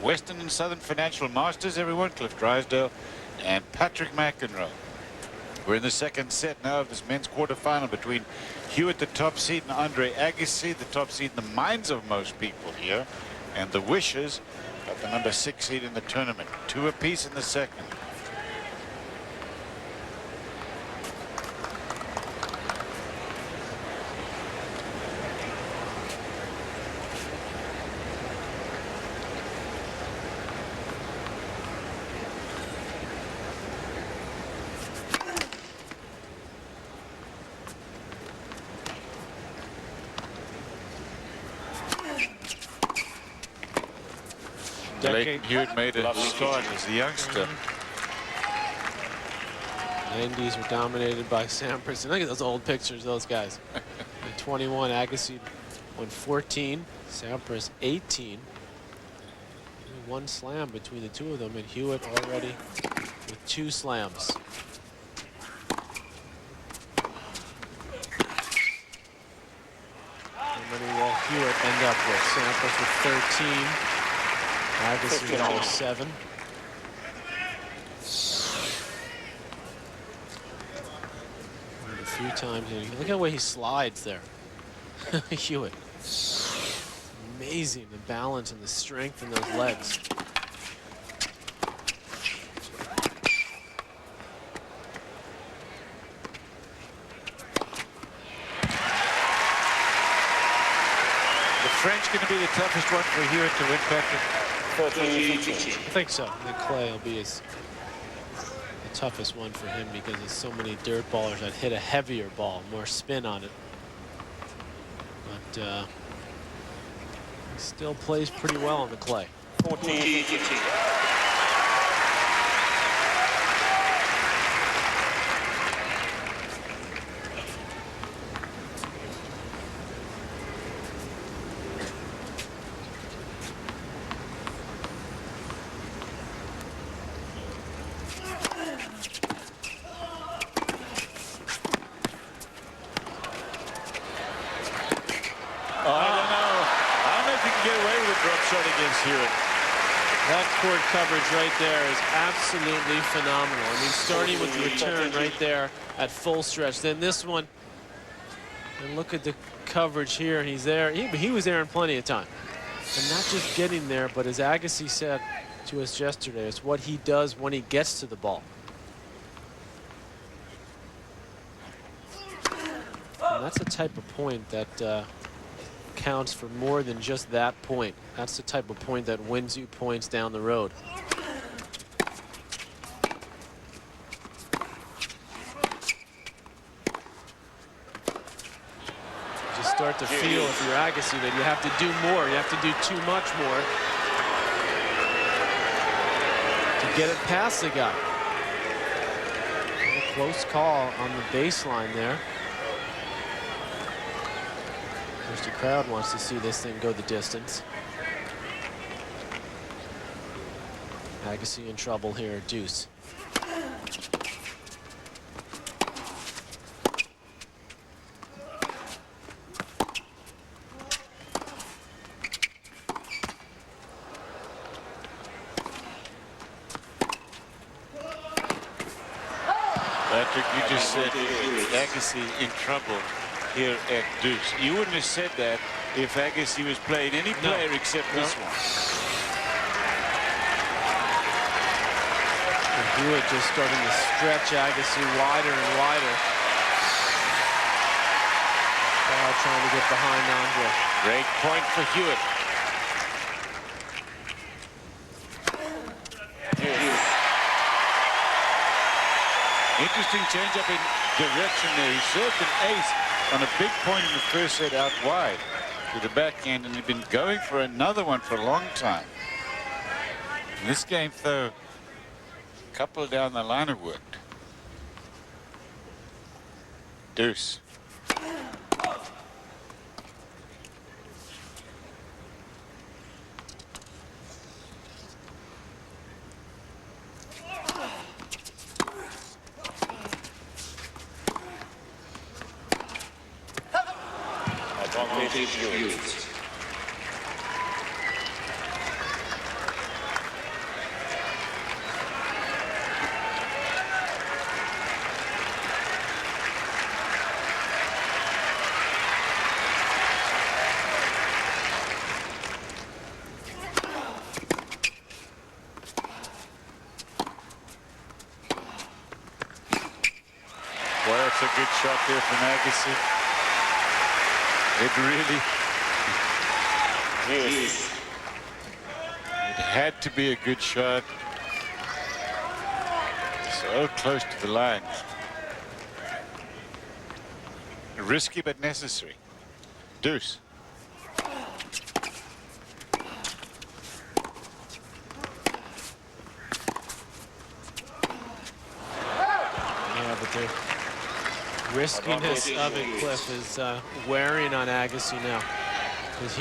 Western and Southern Financial Masters, everyone. Cliff Drysdale and Patrick McEnroe. We're in the second set now of this men's quarterfinal between Hewitt, the top seed, and Andre Agassi, the top seed in the minds of most people here, and the wishes of the number 6 seed in the tournament. 2 apiece in the second. Lleyton Hewitt made a start as a youngster. 90s were dominated by Sampras. And look at those old pictures, those guys. In 21, Agassi won 14, Sampras 18. Only one slam between the two of them, and Hewitt already with 2 slams. How many will Hewitt end up with? Sampras with 13, Agassi with only 7. A few times. Look at the way he slides there. Hewitt. Amazing, the balance and the strength in those legs. The French going to be the toughest one for Hewitt to win, Patrick? 13-15. I think so. I think clay will be the toughest one for him because there's so many dirt ballers that hit a heavier ball, more spin on it. But he still plays pretty well on the clay. 14-15. That court coverage right there is absolutely phenomenal. I mean, starting with the return right there at full stretch. Then this one, and look at the coverage here. He's there. He was there in plenty of time. And not just getting there, but as Agassi said to us yesterday, it's what he does when he gets to the ball. And that's a type of point that counts for more than just that point. That's the type of point that wins you points down the road. You just start to feel, if you're Agassi, that you have to do more. You have to do too much more to get it past the guy. A close call on the baseline there. The crowd wants to see this thing go the distance. Agassi in trouble here, deuce. Patrick, you just said Agassi in trouble here at deuce. You wouldn't have said that if Agassi was playing any player except this one. And Hewitt just starting to stretch Agassi wider and wider. Now trying to get behind Andre. Great point for Hewitt. Interesting change up in direction there. He served an ace on a big point in the first set out wide to the backhand, and he'd been going for another one for a long time. In this game, though, a couple down the line have worked. Deuce. Boy, that's a good shot there from Agassi. It really... Yes. It had to be a good shot. So close to the line. Risky but necessary. Deuce. The riskiness of it, Cliff, is wearing on Agassi now. Because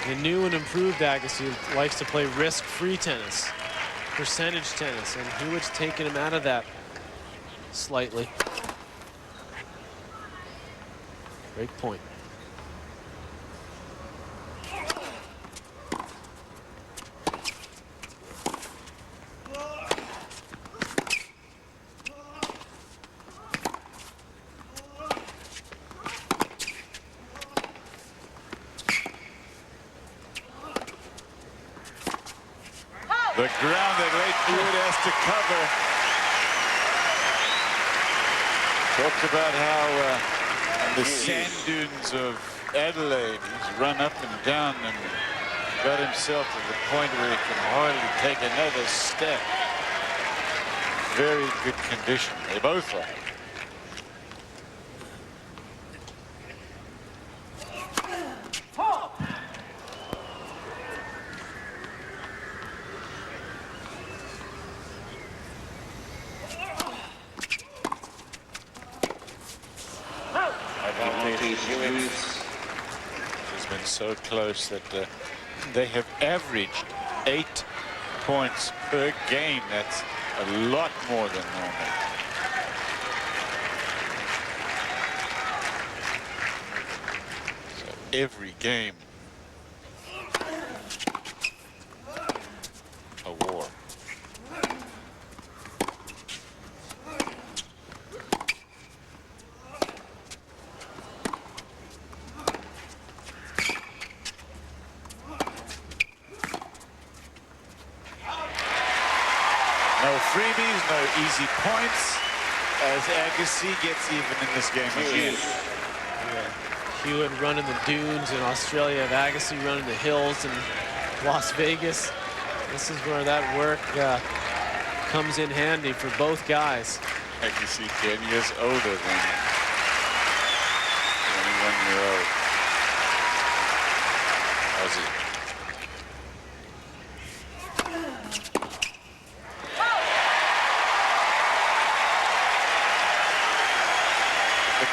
the new and improved Agassi likes to play risk-free tennis, percentage tennis, and Hewitt's taking him out of that slightly. Great point. The ground that Lleyton has to cover. Talked about how the sand dunes of Adelaide, he's run up and down and got himself to the point where he can hardly take another step. Very good condition. They both are. Has been so close that they have averaged 8 points per game. That's a lot more than normal. So every game a war. No freebies, no easy points, as Agassi gets even in this game again. Yeah. Hewitt running the dunes in Australia, Agassi running the hills in Las Vegas. This is where that work comes in handy for both guys. Agassi 10 years older than 21-year-old Aussie.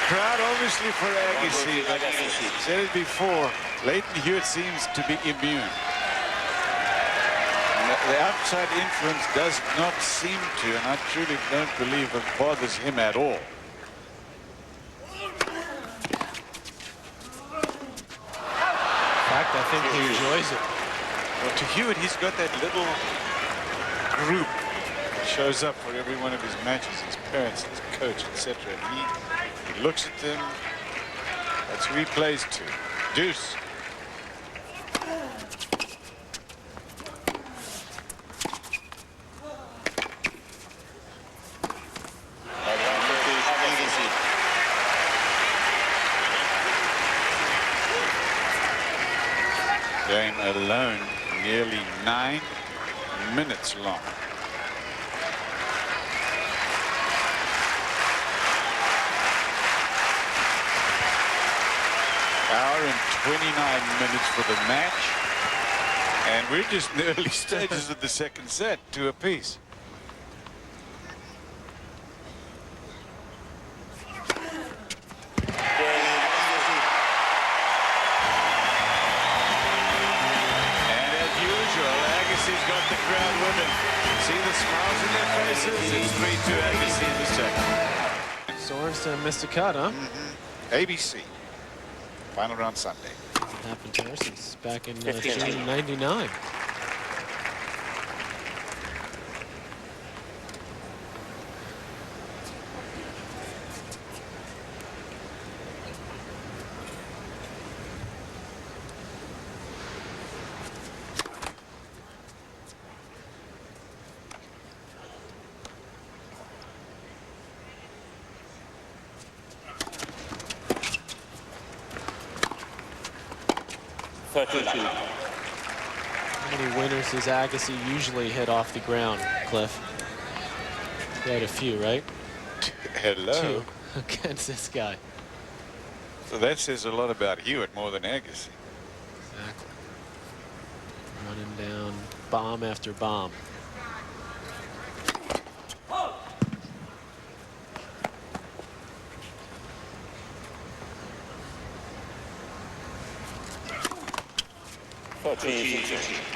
Crowd obviously for Agassi, but I said it before, Lleyton Hewitt seems to be immune. The outside influence does not seem to, and I truly don't believe it bothers him at all. In fact, I think he enjoys it. Well, to Hewitt, he's got that little group that shows up for every one of his matches, his parents, his coach, etc. And he looks at them. That's who he plays to. Deuce. Game alone nearly 9 minutes long. Hour and 29 minutes for the match, and we're just in the early stages of the second set, 2 apiece. And as usual, Agassi's got the crowd with him. See the smiles in their faces? It's 3-2 Agassi in the second. Sorensen missed a cut, huh? ABC. Final round Sunday. Hasn't happened to her since back in June '99. How many winners does Agassi usually hit off the ground, Cliff? Quite a few, right? Hello. 2 against this guy. So that says a lot about Hewitt more than Agassi. Exactly. Running down bomb after bomb. 13-15.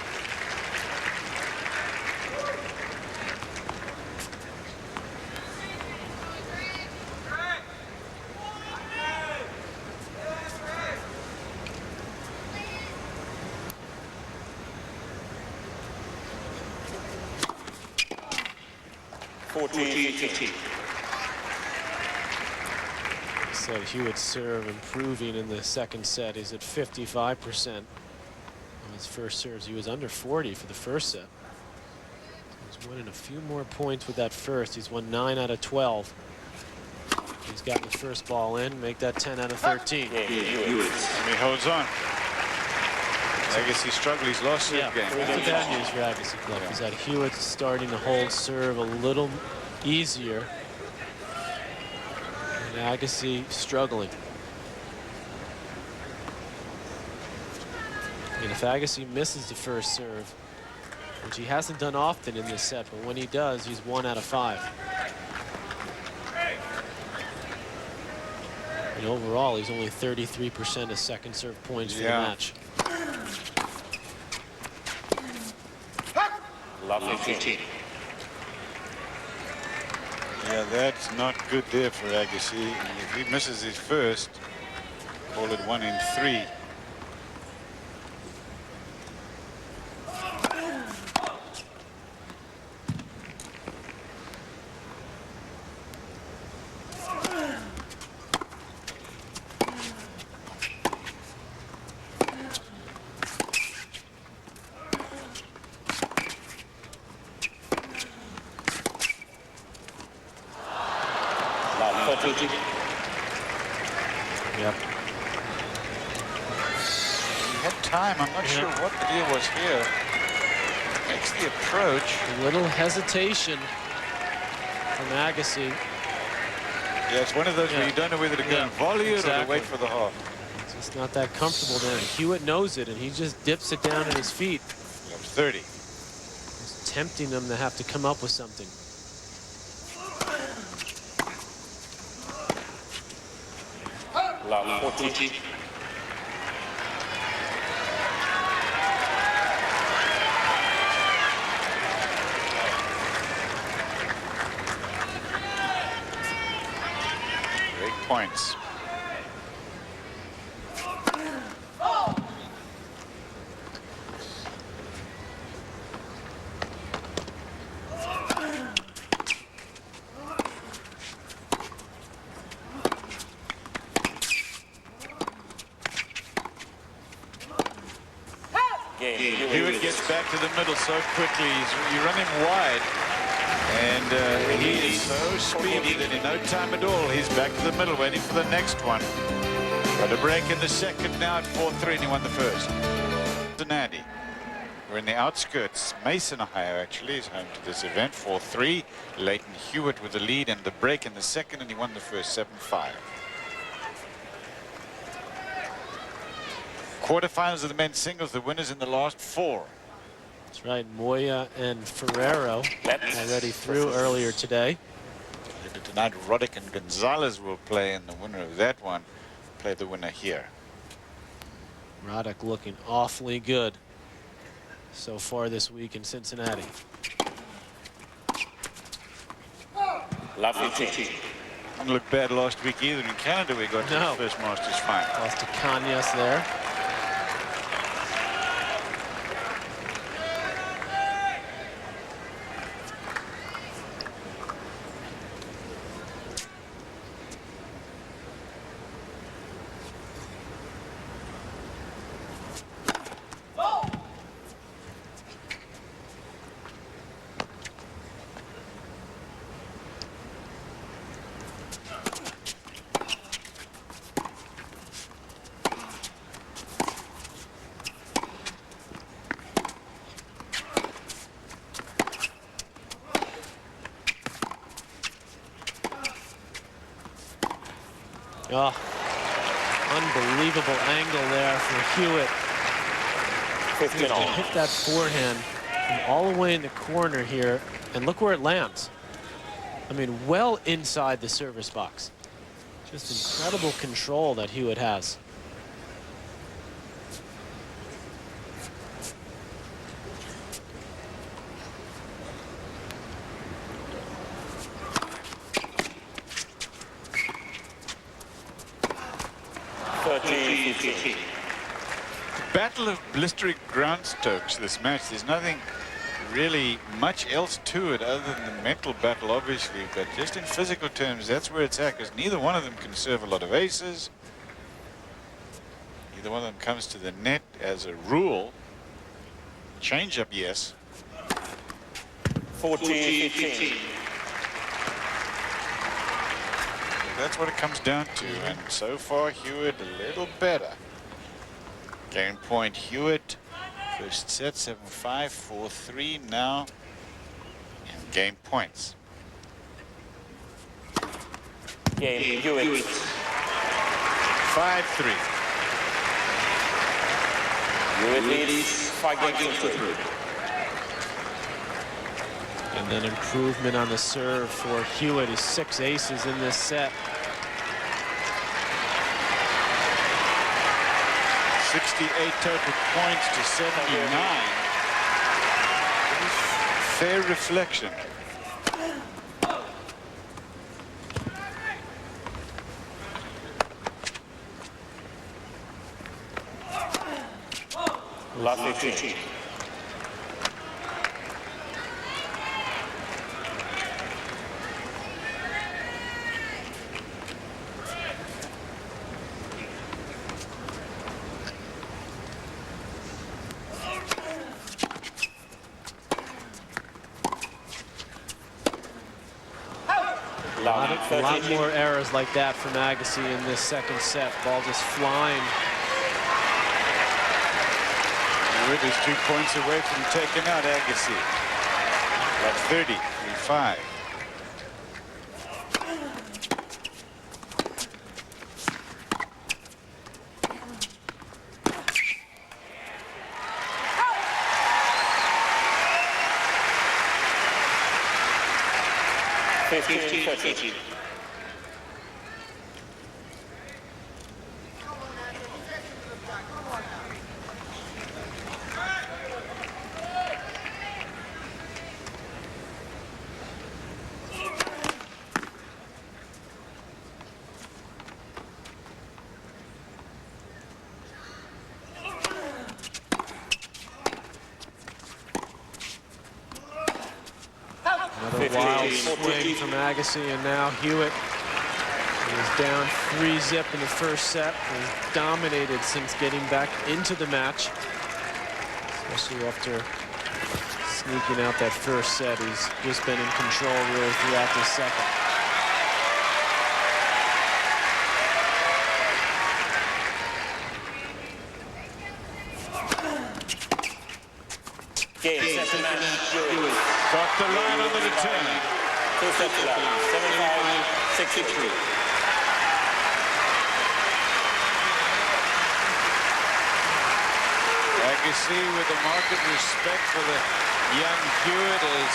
14-15. Said Hewitt's serve improving in the second set. He's at 55% on his first serves. He was under 40 for the first set. He's winning a few more points with that first. He's won 9 out of 12. He's gotten the first ball in, make that 10 out of 13. Hewitt. And he holds on. Agassi struggled. He's lost serve game. That's the bad news for Agassi Club is that Hewitt's starting to hold serve a little easier. And Agassi struggling. And if Agassi misses the first serve, which he hasn't done often in this set, but when he does, he's 1 out of 5. And overall, he's only 33% of second serve points for the match. Love 15. Yeah, that's not good there for Agassi. If he misses his first, call it 1 in 3. Yep. He had time. I'm not sure what the deal was here. Makes the approach. A little hesitation from Agassi. Yeah, it's one of those where you don't know whether to go and volley it or to wait for the half. It's just not that comfortable there. Hewitt knows it, and he just dips it down at his feet. 30. It's tempting them to have to come up with something. Love 14. Great points. Hewitt gets back to the middle so quickly. You run him wide, and he is so speedy that in no time at all, he's back to the middle, waiting for the next one. Got a break in the second now at 4-3, and he won the first. Cincinnati. We're in the outskirts. Mason, Ohio, actually, is home to this event. 4-3. Lleyton Hewitt with the lead and the break in the second, and he won the first 7-5. Quarterfinals of the men's singles, the winners in the last 4. That's right, Moya and Ferrero already through earlier today. Later tonight, Roddick and Gonzalez will play, and the winner of that one play the winner here. Roddick looking awfully good so far this week in Cincinnati. Love 15. Didn't look bad last week either. In Canada, we got to the first Masters final. Lost to Kanyas there. Oh, unbelievable angle there for Hewitt. 15 all. Hit that forehand from all the way in the corner here, and look where it lands. I mean, well inside the service box. Just incredible control that Hewitt has. battle of blistering ground strokes, this match. There's nothing really much else to it other than the mental battle, obviously, but just in physical terms, that's where it's at, because neither one of them can serve a lot of aces. Neither one of them comes to the net as a rule. Change up, yes. 14-15. That's what it comes down to, and so far Hewitt a little better. Game point Hewitt. First set 7-5, 4-3 now, and game points. Game Hewitt. 5-3. Hewitt leads 5 games to 3. And then improvement on the serve for Hewitt. He's 6 aces in this set. 68 total points to 79. Fair reflection. Last 15. A lot more errors like that from Agassi in this second set. Ball just flying. Hewitt is 2 points away from taking out Agassi. At 30, 3-5. Another wild swing from Agassi, and now Hewitt is down 3-zip in the first set. Has dominated since getting back into the match, especially after sneaking out that first set. He's just been in control really throughout this second. Game, second match, Hewitt. Got the line on the return. 2 sets left. 7-5, 6-3. Agassi with the market respect for the young Hewitt as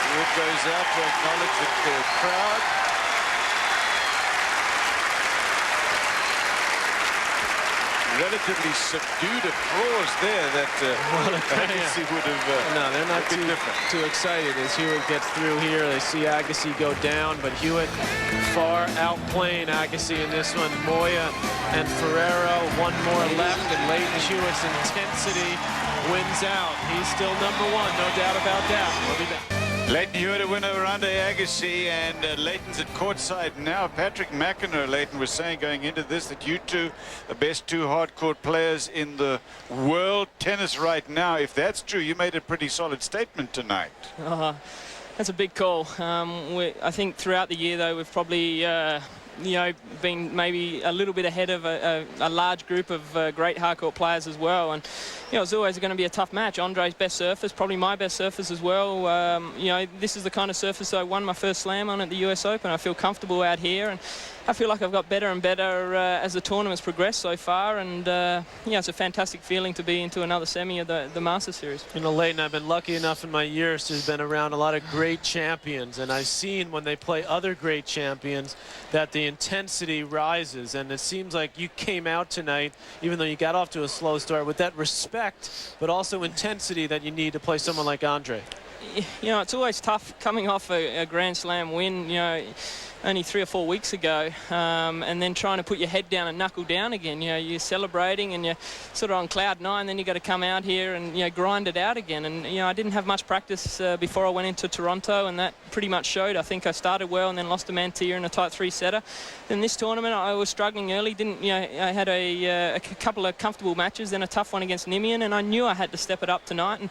Hewitt goes out to acknowledge the crowd. Relatively subdued applause there that Agassi would have no, they're not too excited as Hewitt gets through here. They see Agassi go down, but Hewitt far outplaying Agassi in this one. Moya and Ferrero, one more left, and Lleyton Hewitt's intensity wins out. He's still #1, no doubt about that. We'll be back. Lleyton Hewitt a win over Andre Agassi, and Lleyton's at courtside now. Patrick McEnroe, Lleyton, was saying going into this that you two, the best 2 hardcourt players in the world tennis right now. If that's true, you made a pretty solid statement tonight. That's a big call. I think throughout the year, though, we've probably been maybe a little bit ahead of a large group of great hardcourt players as well. And it's always going to be a tough match. Andre's best surface, probably my best surface as well. This is the kind of surface I won my first slam on at the US Open. I feel comfortable out here, and I feel like I've got better and better as the tournament's progressed so far. And it's a fantastic feeling to be into another semi of the Masters Series. Lleyton, I've been lucky enough in my years to have been around a lot of great champions, and I've seen when they play other great champions that the intensity rises, and it seems like you came out tonight, even though you got off to a slow start, with that respect but also intensity that you need to play someone like Andre. you know, it's always tough coming off a Grand Slam win, you know, only 3 or 4 weeks ago, and then trying to put your head down and knuckle down again. You know, you're celebrating and you're sort of on cloud 9, then you got to come out here and, you know, grind it out again. And, you know, I didn't have much practice before I went into Toronto, and that pretty much showed. I think I started well and then lost to Mantia in a tight 3-setter. Then this tournament, I was struggling early. I had a couple of comfortable matches, then a tough one against Nimian, and I knew I had to step it up tonight. And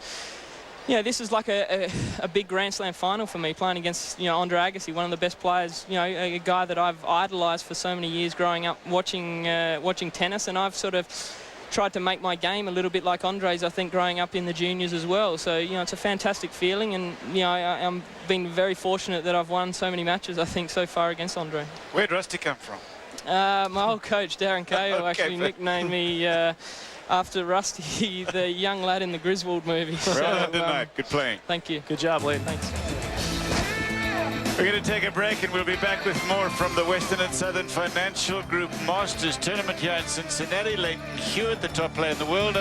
yeah, this is like a big Grand Slam final for me, playing against, you know, Andre Agassi, one of the best players, you know, a guy that I've idolised for so many years growing up watching tennis, and I've sort of tried to make my game a little bit like Andre's, I think, growing up in the juniors as well. So, you know, it's a fantastic feeling, and, you know, I'm been very fortunate that I've won so many matches, I think, so far against Andre. Where'd Rusty come from? My old coach, Darren Cahill, Okay, actually nicknamed me after Rusty, the young lad in the Griswold movie. Well done tonight. Good playing. Thank you. Good job, Lleyton. Thanks. We're going to take a break, and we'll be back with more from the Western and Southern Financial Group Masters Tournament here in Cincinnati. Lleyton Hewitt, the top player in the world.